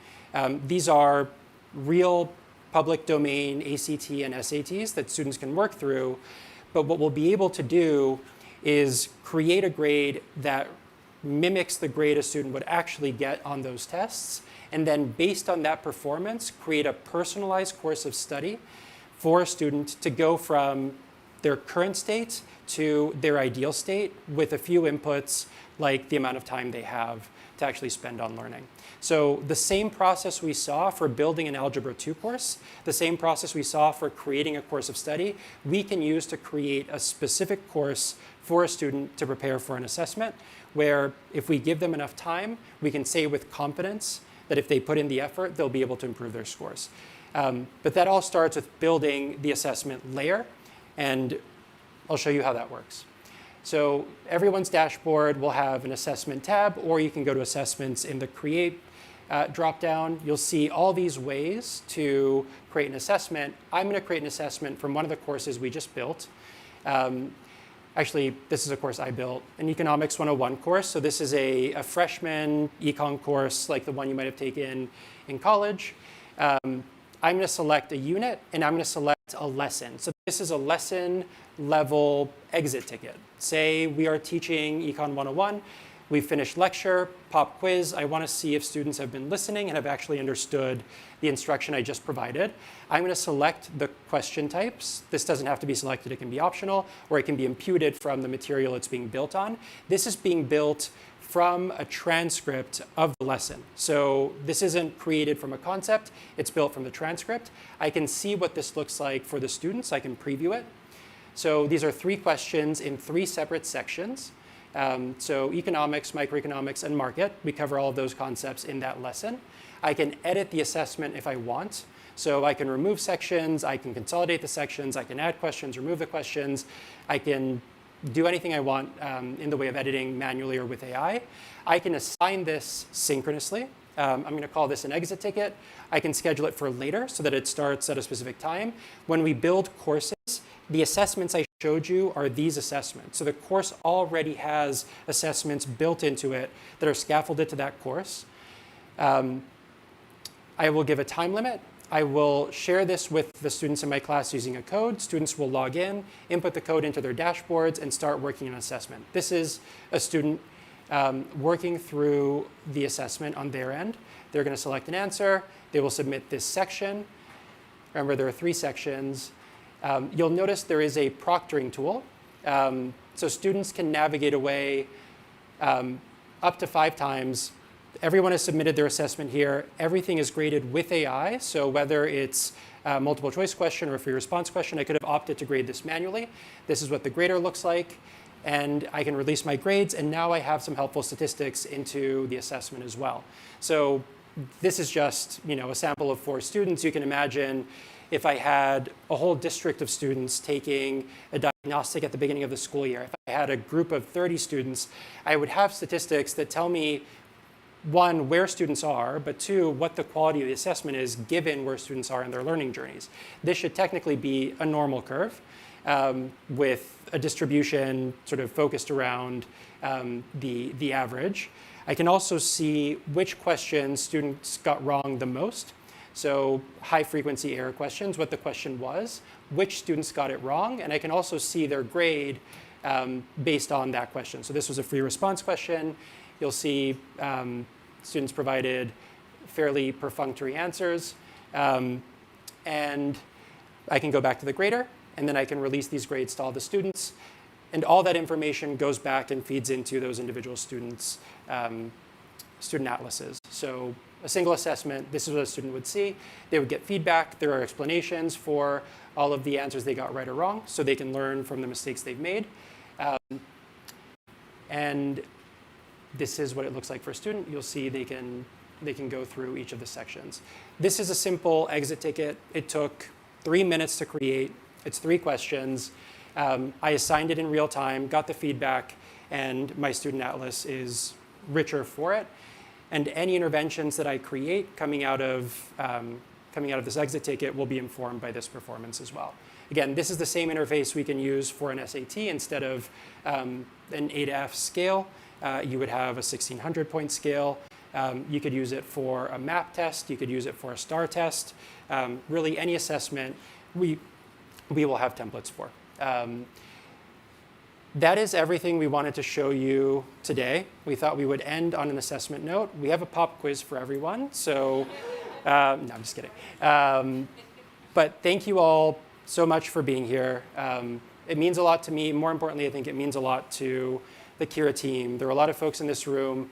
These are real public domain ACT and SATs that students can work through. But what we'll be able to do is create a grade that mimics the grade a student would actually get on those tests, and then based on that performance, create a personalized course of study for a student to go from their current state to their ideal state with a few inputs, like the amount of time they have to actually spend on learning. So the same process we saw for building an Algebra 2 course, the same process we saw for creating a course of study, we can use to create a specific course for a student to prepare for an assessment, where if we give them enough time, we can say with confidence that if they put in the effort, they'll be able to improve their scores. But that all starts with building the assessment layer, and I'll show you how that works. So everyone's dashboard will have an assessment tab, or you can go to assessments in the create dropdown. You'll see all these ways to create an assessment. I'm going to create an assessment from one of the courses we just built. Actually, this is a course I built, an Economics 101 course. So this is a freshman econ course like the one you might have taken in college. I'm going to select a unit, and I'm going to select a lesson. So this is a lesson level exit ticket. Say we are teaching Econ 101. We've finished lecture, pop quiz. I want to see if students have been listening and have actually understood the instruction I just provided. I'm going to select the question types. This doesn't have to be selected. It can be optional, or it can be imputed from the material it's being built on. This is being built from a transcript of the lesson. So this isn't created from a concept, it's built from the transcript. I can see what this looks like for the students, I can preview it. So these are 3 questions in 3 separate sections. So economics, microeconomics, and market. We cover all of those concepts in that lesson. I can edit the assessment if I want. So I can remove sections, I can consolidate the sections, I can add questions, remove the questions. I can do anything I want in the way of editing manually or with AI. I can assign this synchronously. I'm going to call this an exit ticket. I can schedule it for later so that it starts at a specific time. When we build courses, the assessments I showed you are these assessments. So the course already has assessments built into it that are scaffolded to that course. I will give a time limit. I will share this with the students in my class using a code. Students will log in, input the code into their dashboards, and start working an assessment. This is a student working through the assessment on their end. They're going to select an answer. They will submit this section. Remember, there are 3 sections. You'll notice there is a proctoring tool. So students can navigate away up to 5 times. Everyone has submitted their assessment here. Everything is graded with AI. So whether it's a multiple choice question or a free response question, I could have opted to grade this manually. This is what the grader looks like. And I can release my grades. And now I have some helpful statistics into the assessment as well. So this is just, a sample of 4 students. You can imagine if I had a whole district of students taking a diagnostic at the beginning of the school year, if I had a group of 30 students, I would have statistics that tell me, 1, where students are, but 2, what the quality of the assessment is given where students are in their learning journeys. This should technically be a normal curve with a distribution sort of focused around the average. I can also see which questions students got wrong the most. So high frequency error questions, what the question was, which students got it wrong, and I can also see their grade based on that question. So this was a free response question. You'll see students provided fairly perfunctory answers. And I can go back to the grader, and then I can release these grades to all the students. And all that information goes back and feeds into those individual students' student atlases. So a single assessment, this is what a student would see. They would get feedback. There are explanations for all of the answers they got right or wrong, so they can learn from the mistakes they've made. And this is what it looks like for a student. You'll see they can go through each of the sections. This is a simple exit ticket. It took 3 minutes to create. It's 3 questions. I assigned it in real time, got the feedback, and my student atlas is richer for it. And any interventions that I create coming out of this exit ticket will be informed by this performance as well. Again, this is the same interface we can use for an SAT. Instead of an A to F scale, you would have a 1600 point scale. You could use it for a MAP test. You could use it for a STAR test. Really, any assessment we will have templates for. That is everything we wanted to show you today. We thought we would end on an assessment note. We have a pop quiz for everyone. So, no, I'm just kidding. But thank you all so much for being here. It means a lot to me. More importantly, I think it means a lot to the Kira team. There are a lot of folks in this room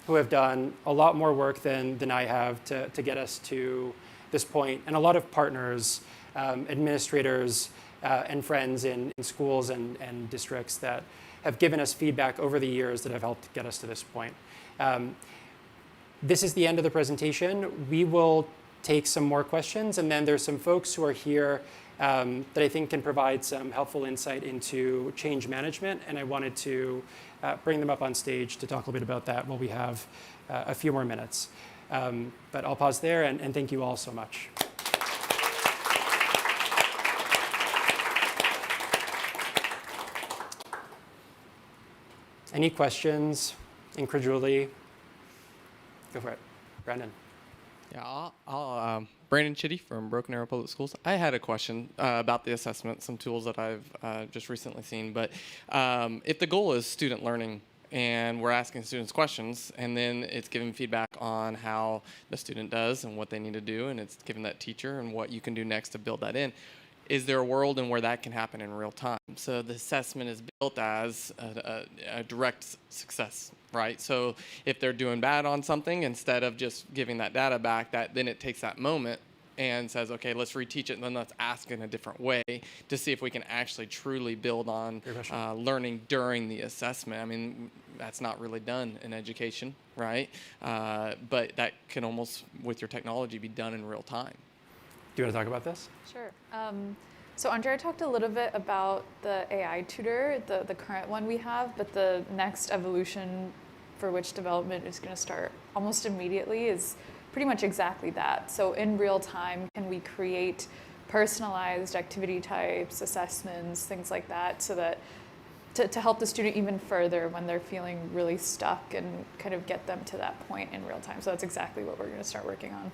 who have done a lot more work than I have to get us to this point, and a lot of partners, administrators, and friends in schools and districts that have given us feedback over the years that have helped get us to this point. This is the end of the presentation. We will take some more questions, and then there's some folks who are here that I think can provide some helpful insight into change management, and I wanted to bring them up on stage to talk a little bit about that while we have a few more minutes. But I'll pause there, and thank you all so much. Any questions, incredulity? Go for it, Brandon. Yeah, I'll Brandon Chitty from Broken Arrow Public Schools. I had a question about the assessment, some tools that I've just recently seen. But if the goal is student learning and we're asking students questions and then it's giving feedback on how the student does and what they need to do, and it's giving that teacher and what you can do next to build that in, is there a world in where that can happen in real time? So the assessment is built as a direct success, right? So if they're doing bad on something, instead of just giving that data back, then it takes that moment and says, okay, let's reteach it, and then let's ask in a different way to see if we can actually truly build on learning during the assessment. I mean, that's not really done in education, right? But that can almost, with your technology, be done in real time. Do you want to talk about this? Sure. So Andrea talked a little bit about the AI tutor, the current one we have, but the next evolution for which development is going to start almost immediately is pretty much exactly that. So in real time, can we create personalized activity types, assessments, things like that, so that to help the student even further when they're feeling really stuck and kind of get them to that point in real time. So that's exactly what we're going to start working on.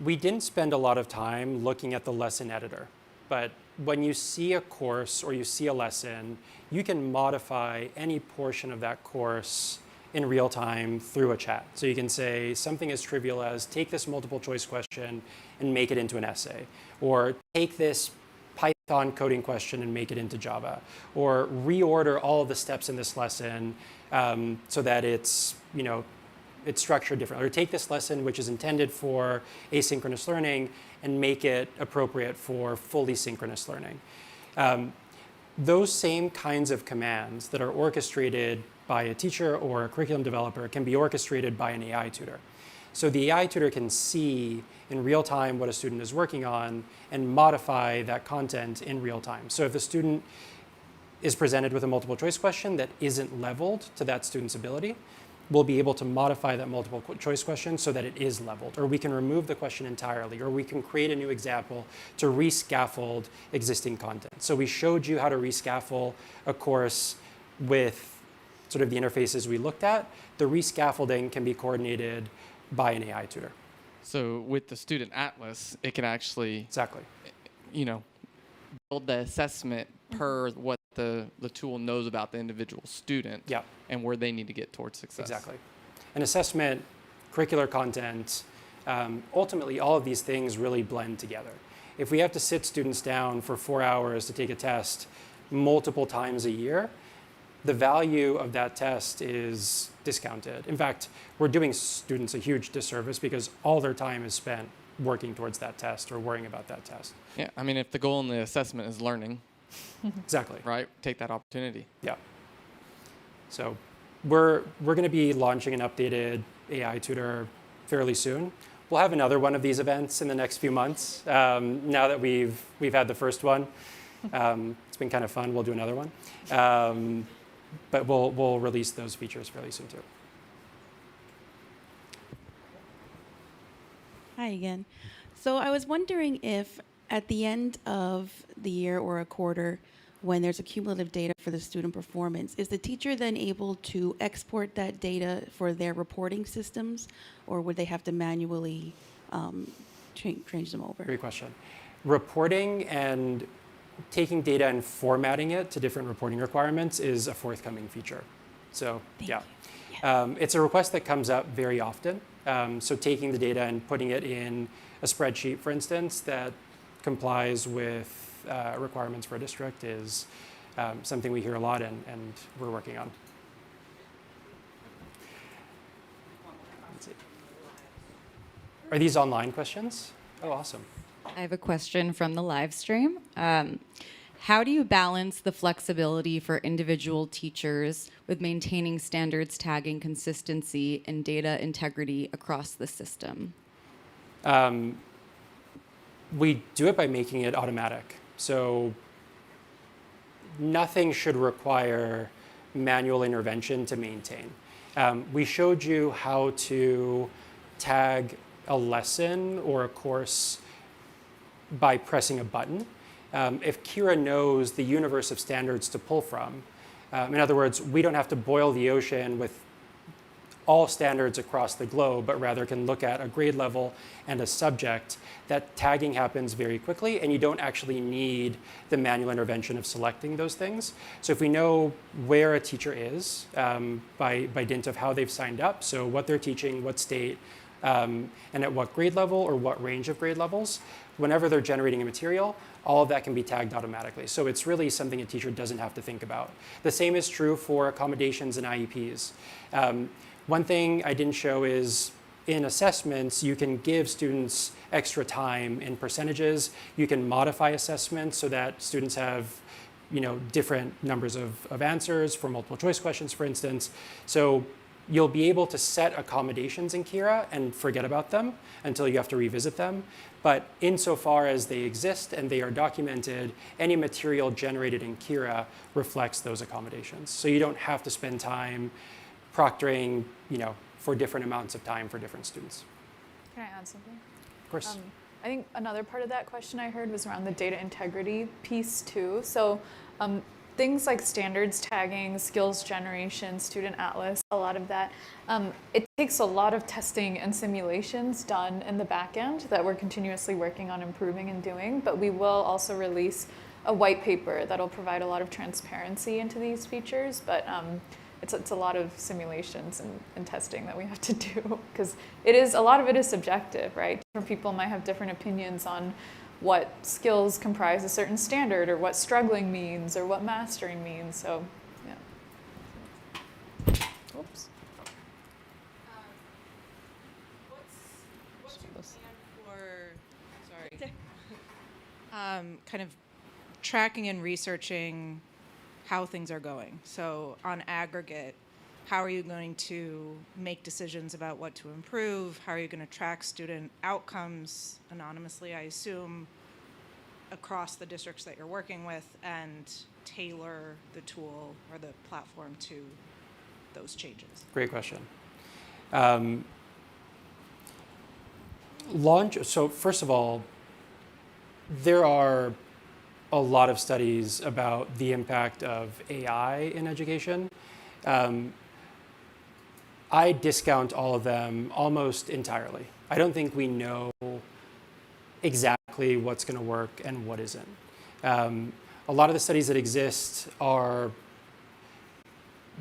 We didn't spend a lot of time looking at the lesson editor, but when you see a course or you see a lesson, you can modify any portion of that course in real time through a chat. So you can say something as trivial as take this multiple choice question and make it into an essay, or take this Python coding question and make it into Java, or reorder all of the steps in this lesson so that it's structured differently, or take this lesson which is intended for asynchronous learning and make it appropriate for fully synchronous learning. Those same kinds of commands that are orchestrated by a teacher or a curriculum developer can be orchestrated by an AI tutor. So the AI tutor can see in real time what a student is working on and modify that content in real time. So if the student is presented with a multiple choice question that isn't leveled to that student's ability, we'll be able to modify that multiple choice question so that it is leveled, or we can remove the question entirely, or we can create a new example to rescaffold existing content. So we showed you how to rescaffold a course with sort of the interfaces we looked at. The rescaffolding can be coordinated by an AI tutor. So with the student atlas, it can actually Exactly. Build the assessment per what the tool knows about the individual student and where they need to get towards success. Exactly. An assessment, curricular content, ultimately all of these things really blend together. If we have to sit students down for 4 hours to take a test multiple times a year, the value of that test is discounted. In fact, we're doing students a huge disservice because all their time is spent working towards that test or worrying about that test. Yeah, I mean, if the goal in the assessment is learning, exactly, right, take that opportunity. Yeah. So we're going to be launching an updated AI tutor fairly soon. We'll have another one of these events in the next few months. Now that we've had the first one, it's been kind of fun. We'll do another one. But we'll release those features fairly soon too. Hi again. So I was wondering if at the end of the year or a quarter, when there's a cumulative data for the student performance, is the teacher then able to export that data for their reporting systems, or would they have to manually change them over? Great question. Reporting and taking data and formatting it to different reporting requirements is a forthcoming feature. So it's a request that comes up very often. So taking the data and putting it in a spreadsheet, for instance, that complies with requirements for a district is something we hear a lot and we're working on. Let's see. Are these online questions? Oh, awesome. I have a question from the live stream. How do you balance the flexibility for individual teachers with maintaining standards, tagging, consistency, and data integrity across the system? We do it by making it automatic. So nothing should require manual intervention to maintain. We showed you how to tag a lesson or a course by pressing a button. If Kira knows the universe of standards to pull from, in other words, we don't have to boil the ocean with all standards across the globe, but rather can look at a grade level and a subject, that tagging happens very quickly and you don't actually need the manual intervention of selecting those things. So if we know where a teacher is by dint of how they've signed up, so what they're teaching, what state, and at what grade level or what range of grade levels. Whenever they're generating a material, all of that can be tagged automatically. So it's really something a teacher doesn't have to think about. The same is true for accommodations and IEPs. One thing I didn't show is in assessments, you can give students extra time in percentages. You can modify assessments so that students have different numbers of answers for multiple choice questions, for instance. So you'll be able to set accommodations in Kira and forget about them until you have to revisit them. But insofar as they exist and they are documented, any material generated in Kira reflects those accommodations. So you don't have to spend time proctoring, for different amounts of time for different students. Can I add something? Of course. I think another part of that question I heard was around the data integrity piece too. So things like standards tagging, skills generation, student atlas, a lot of that, it takes a lot of testing and simulations done in the back end that we're continuously working on improving and doing, but we will also release a white paper that'll provide a lot of transparency into these features, but it's a lot of simulations and testing that we have to do, because a lot of it is subjective, right? Different people might have different opinions on what skills comprise a certain standard, or what struggling means, or what mastering means. So, yeah. Oops. What's your plan for, kind of tracking and researching how things are going? So on aggregate, how are you going to make decisions about what to improve? How are you going to track student outcomes anonymously, I assume, across the districts that you're working with, and tailor the tool or the platform to those changes? Great question. So first of all, there are a lot of studies about the impact of AI in education. I discount all of them almost entirely. I don't think we know exactly what's going to work and what isn't. A lot of the studies that exist are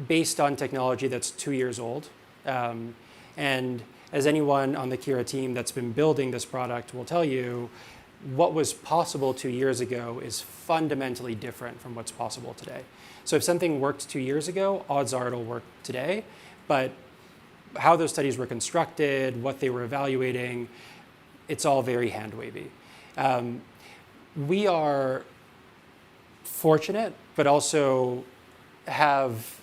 based on technology that's 2 years old. And as anyone on the Kira team that's been building this product will tell you, what was possible 2 years ago is fundamentally different from what's possible today. So if something worked 2 years ago, odds are it'll work today. But how those studies were constructed, what they were evaluating, it's all very hand-wavy. We are fortunate, but also have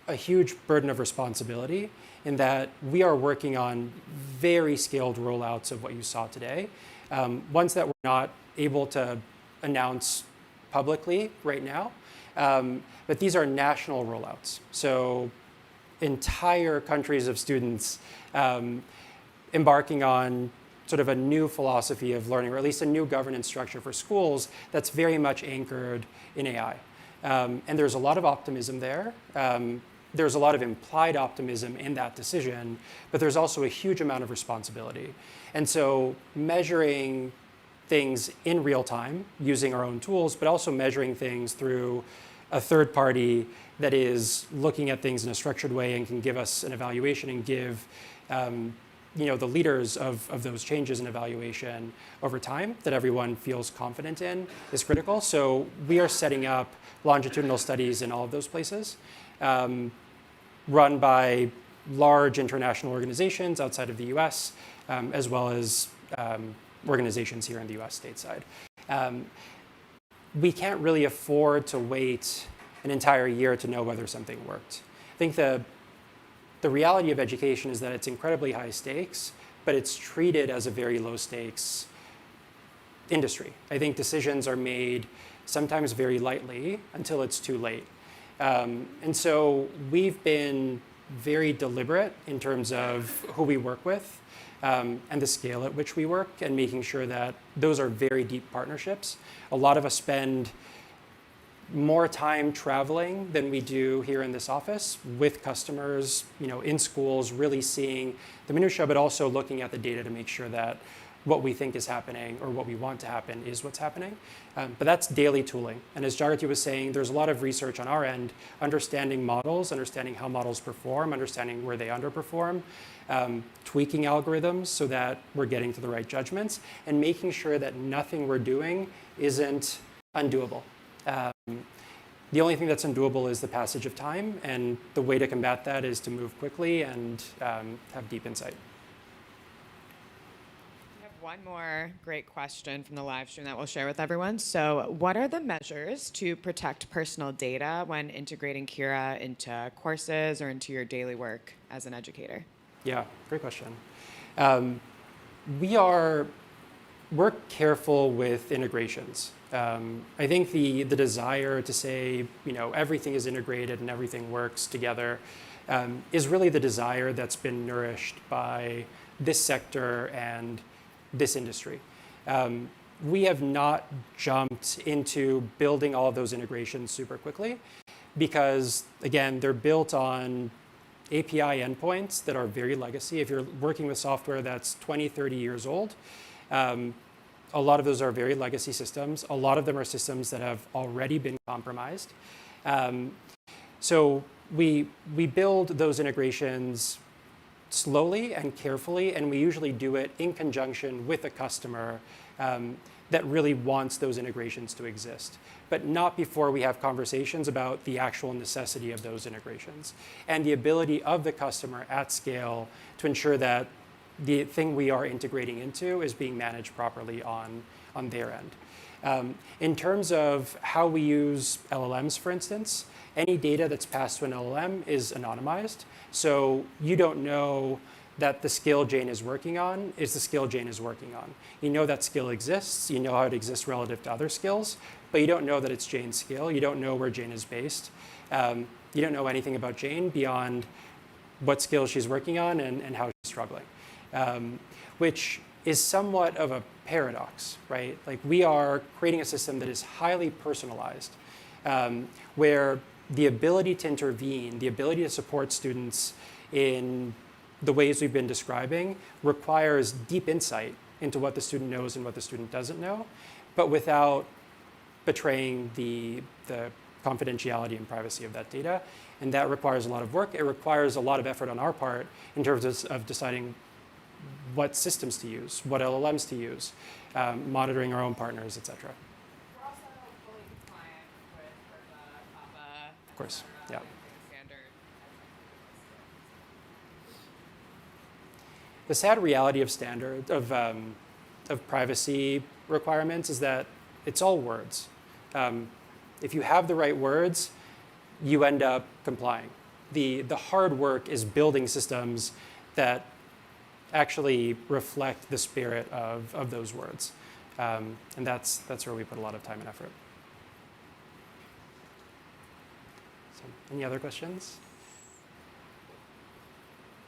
a huge burden of responsibility in that we are working on very scaled rollouts of what you saw today. Ones that we're not able to announce publicly right now, but these are national rollouts. So entire countries of students embarking on sort of a new philosophy of learning, or at least a new governance structure for schools that's very much anchored in AI. And there's a lot of optimism there. There's a lot of implied optimism in that decision, but there's also a huge amount of responsibility. And so measuring things in real time using our own tools, but also measuring things through a third party that is looking at things in a structured way and can give us an evaluation and give the leaders of those changes in evaluation over time that everyone feels confident in is critical. So we are setting up longitudinal studies in all of those places, run by large international organizations outside of the US, as well as organizations here in the US stateside. We can't really afford to wait an entire year to know whether something worked. I think the reality of education is that it's incredibly high stakes, but it's treated as a very low stakes industry. I think decisions are made sometimes very lightly until it's too late. And so we've been very deliberate in terms of who we work with and the scale at which we work, and making sure that those are very deep partnerships. A lot of us spend more time traveling than we do here in this office with customers, in schools, really seeing the minutia, but also looking at the data to make sure that what we think is happening or what we want to happen is what's happening. But that's daily tooling. And as Jagati was saying, there's a lot of research on our end, understanding models, understanding how models perform, understanding where they underperform, tweaking algorithms so that we're getting to the right judgments, and making sure that nothing we're doing isn't undoable. The only thing that's undoable is the passage of time, and the way to combat that is to move quickly and have deep insight. We have one more great question from the live stream that we'll share with everyone. So what are the measures to protect personal data when integrating Kira into courses or into your daily work as an educator? Yeah, great question. We're careful with integrations. I think the desire to say, everything is integrated and everything works together is really the desire that's been nourished by this sector and this industry. We have not jumped into building all of those integrations super quickly because, again, they're built on API endpoints that are very legacy. If you're working with software that's 20, 30 years old, a lot of those are very legacy systems. A lot of them are systems that have already been compromised. So we build those integrations slowly and carefully, and we usually do it in conjunction with a customer that really wants those integrations to exist, but not before we have conversations about the actual necessity of those integrations and the ability of the customer at scale to ensure that the thing we are integrating into is being managed properly on their end. In terms of how we use LLMs, for instance, any data that's passed to an LLM is anonymized. So you don't know that the skill Jane is working on is the skill Jane is working on. You know that skill exists. You know how it exists relative to other skills, but you don't know that it's Jane's skill. You don't know where Jane is based. You don't know anything about Jane beyond what skills she's working on and how she's struggling. Which is somewhat of a paradox, right? Like we are creating a system that is highly personalized, where the ability to intervene, the ability to support students in the ways we've been describing requires deep insight into what the student knows and what the student doesn't know, but without betraying the confidentiality and privacy of that data. And that requires a lot of work. It requires a lot of effort on our part in terms of deciding what systems to use, what LLMs to use, monitoring our own partners, et cetera. We're also fully compliant with CAPA. Of course, yeah. Standard. The sad reality of privacy requirements is that it's all words. If you have the right words, you end up complying. The hard work is building systems that actually reflect the spirit of those words. And that's where we put a lot of time and effort. So, any other questions?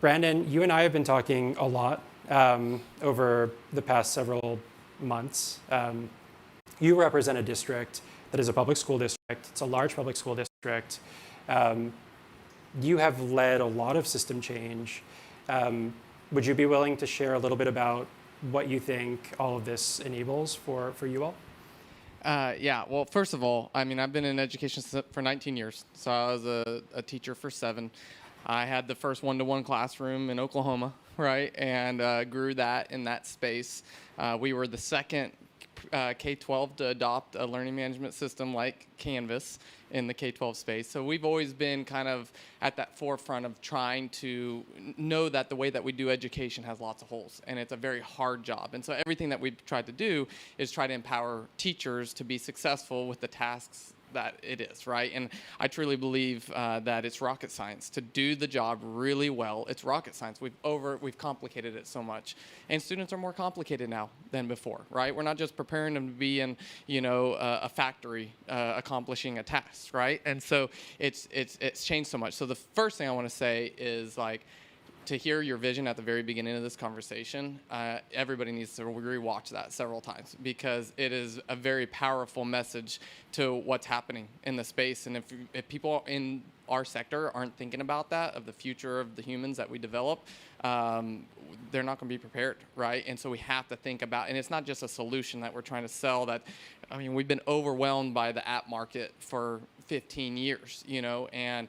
Brandon, you and I have been talking a lot over the past several months. You represent a district that is a public school district. It's a large public school district. You have led a lot of system change. Would you be willing to share a little bit about what you think all of this enables for you all? Yeah, well, first of all, I mean, I've been in education for 19 years. So I was a teacher for 7. I had the first one-to-one classroom in Oklahoma, right? And grew that in that space. We were the second K-12 to adopt a learning management system like Canvas in the K-12 space. So we've always been kind of at that forefront of trying to know that the way that we do education has lots of holes, and it's a very hard job. And so everything that we've tried to do is try to empower teachers to be successful with the tasks that it is, right? And I truly believe that it's rocket science. To do the job really well, it's rocket science. We've complicated it so much. And students are more complicated now than before, right? We're not just preparing them to be in, a factory accomplishing a task, right? And so it's changed so much. So the first thing I want to say is to hear your vision at the very beginning of this conversation, everybody needs to rewatch that several times because it is a very powerful message to what's happening in the space. And if people in our sector aren't thinking about that, of the future of the humans that we develop, they're not going to be prepared, right? And so we have to think about, and it's not just a solution that we're trying to sell. That, I mean, we've been overwhelmed by the app market for 15 years, you know, and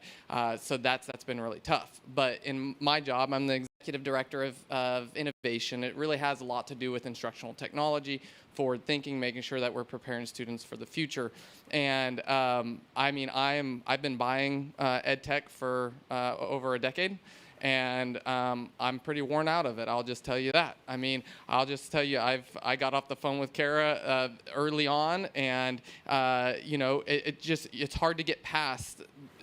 so that's been really tough. But in my job, I'm the executive director of innovation. It really has a lot to do with instructional technology, forward thinking, making sure that we're preparing students for the future. And I mean, I've been buying ed tech for over a decade. And I'm pretty worn out of it. I'll just tell you that. I mean, I'll just tell you, I got off the phone with Kara early on, and you know, it's hard to get past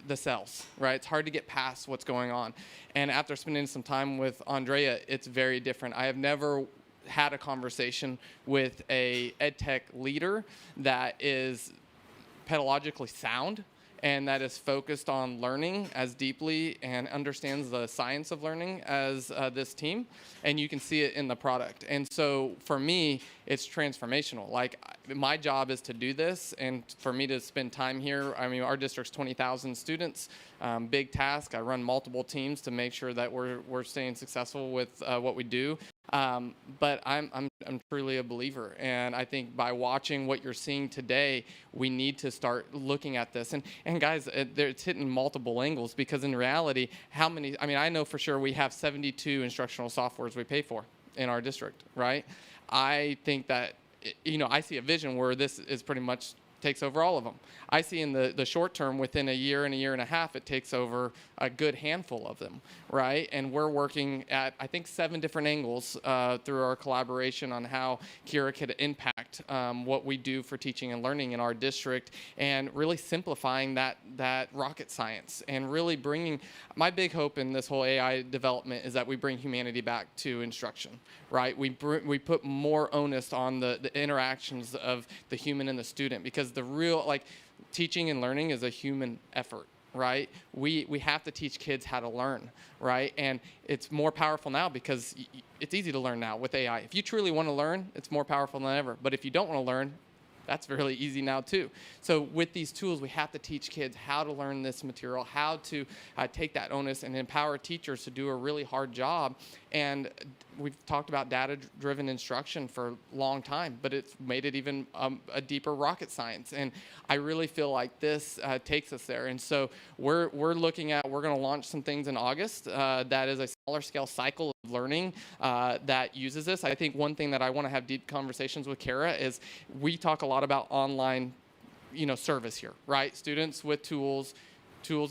the sales, right? It's hard to get past what's going on. And after spending some time with Andrea, it's very different. I have never had a conversation with a ed tech leader that is pedagogically sound, and that is focused on learning as deeply and understands the science of learning as this team, and you can see it in the product. And so for me, it's transformational. Like, my job is to do this, and for me to spend time here, I mean, our district's 20,000 students, big task. I run multiple teams to make sure that we're staying successful with what we do. But I'm truly a believer, and I think by watching what you're seeing today, we need to start looking at this. And guys, it's hitting multiple angles, because in reality, how many? I mean, I know for sure we have 72 instructional softwares we pay for in our district, right? I think that, you know, I see a vision where this is pretty much takes over all of them. I see in the short term, within a year and a half, it takes over a good handful of them, right? And we're working at, I think, 7 different angles through our collaboration on how Kira could impact what we do for teaching and learning in our district, and really simplifying that rocket science, and really bringing, my big hope in this whole AI development is that we bring humanity back to instruction, right? We put more onus on the interactions of the human and the student, because the real, like, teaching and learning is a human effort, right? We have to teach kids how to learn, right? And it's more powerful now because it's easy to learn now with AI. If you truly want to learn, it's more powerful than ever. But if you don't want to learn, that's really easy now too. So with these tools, we have to teach kids how to learn this material, how to take that onus and empower teachers to do a really hard job. And we've talked about data-driven instruction for a long time, but it's made it even a deeper rocket science. And I really feel like this takes us there. And so we're looking at, we're going to launch some things in August that is a smaller scale cycle of learning that uses this. I think one thing that I want to have deep conversations with Kara is, we talk a lot about online, you know, service here, right? Students with tools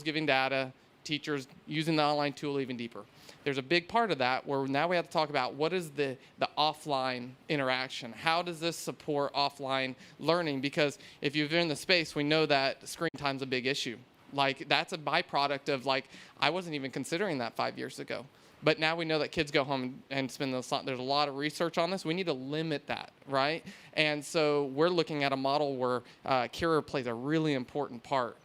giving data, teachers using the online tool even deeper. There's a big part of that where now we have to talk about what is the offline interaction. How does this support offline learning? Because if you've been in the space, we know that screen time's a big issue. Like, that's a byproduct of, like, I wasn't even considering that 5 years ago. But now we know that kids go home and spend there's a lot of research on this. We need to limit that, right? And so we're looking at a model where Kira plays a really important part,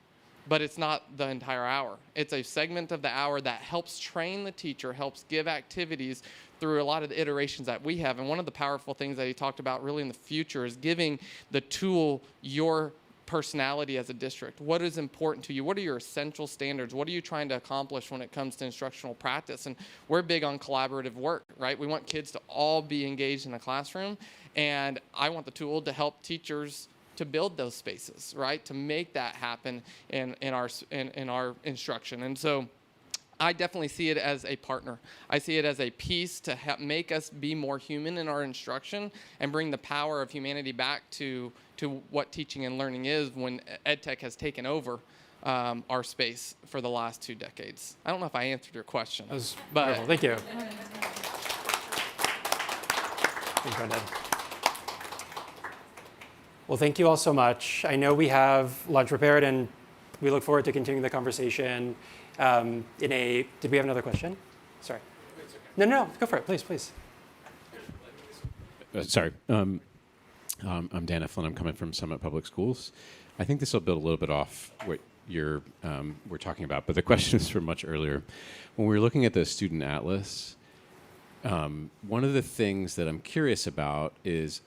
but it's not the entire hour. It's a segment of the hour that helps train the teacher, helps give activities through a lot of the iterations that we have. And one of the powerful things that he talked about really in the future is giving the tool your personality as a district. What is important to you? What are your essential standards? What are you trying to accomplish when it comes to instructional practice? And we're big on collaborative work, right? We want kids to all be engaged in a classroom, and I want the tool to help teachers to build those spaces, right? To make that happen in our instruction. And so I definitely see it as a partner. I see it as a piece to make us be more human in our instruction and bring the power of humanity back to what teaching and learning is, when EdTech has taken over our space for the last 2 decades. I don't know if I answered your question. That was wonderful. Thank you. Thanks, Brendan. Well, thank you all so much. I know we have lunch prepared, and we look forward to continuing the conversation. Did we have another question? Sorry. No, go for it, please. Sorry. I'm Dan Eflin. I'm coming from Summit Public Schools. I think this will build a little bit off what we're talking about, but the question is from much earlier. When we were looking at the student atlas, one of the things that I'm curious about is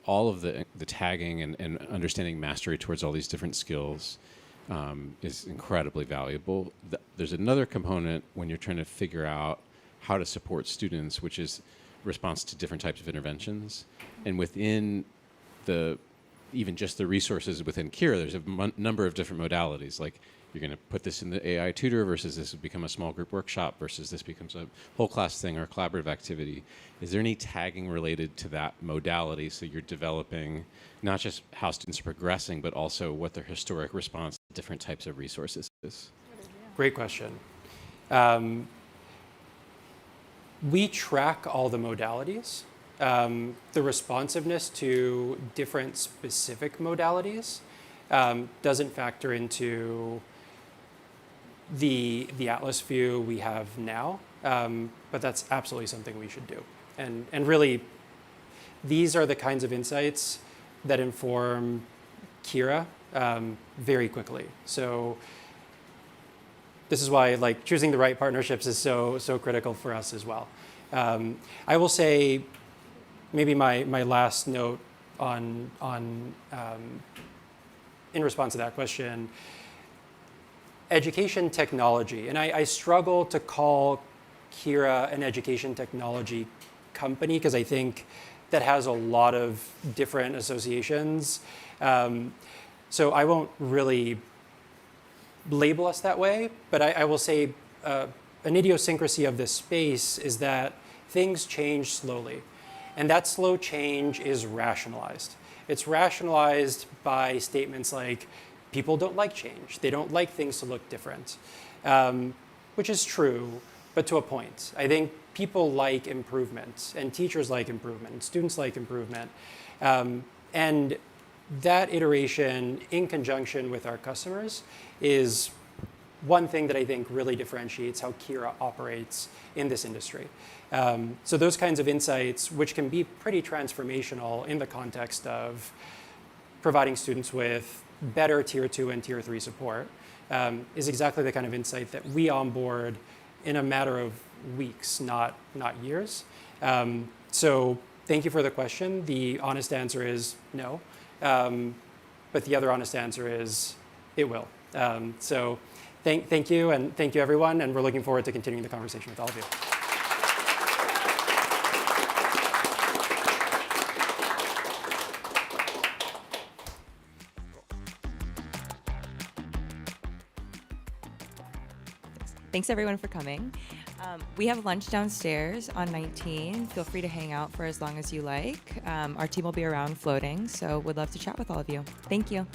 all of the tagging and understanding mastery towards all these different skills. is incredibly valuable. There's another component when you're trying to figure out how to support students, which is response to different types of interventions. And within even just the resources within Kira, there's a number of different modalities. Like, you're going to put this in the AI tutor versus this would become a small group workshop versus this becomes a whole class thing or a collaborative activity. Is there any tagging related to that modality, so you're developing not just how students are progressing, but also what their historic response to different types of resources is? Great question. We track all the modalities. The responsiveness to different specific modalities doesn't factor into the Atlas view we have now, but that's absolutely something we should do. And really, these are the kinds of insights that inform Kira very quickly. So this is why choosing the right partnerships is so critical for us as well. I will say, maybe my last note on in response to that question, education technology, and I struggle to call Kira an education technology company because I think that has a lot of different associations. So I won't really label us that way, but I will say an idiosyncrasy of this space is that things change slowly, and that slow change is rationalized. It's rationalized by statements like, people don't like change. They don't like things to look different, which is true, but to a point. I think people like improvement, and teachers like improvement, and students like improvement. And that iteration in conjunction with our customers is one thing that I think really differentiates how Kira operates in this industry. So those kinds of insights, which can be pretty transformational in the context of providing students with better Tier 2 and Tier 3 support, is exactly the kind of insight that we onboard in a matter of weeks, not years. So thank you for the question. The honest answer is no. But the other honest answer is it will. So thank you, and thank you, everyone. And we're looking forward to continuing the conversation with all of you. Thanks everyone for coming. We have lunch downstairs on 19. Feel free to hang out for as long as you like. Our team will be around floating, so would love to chat with all of you. Thank you.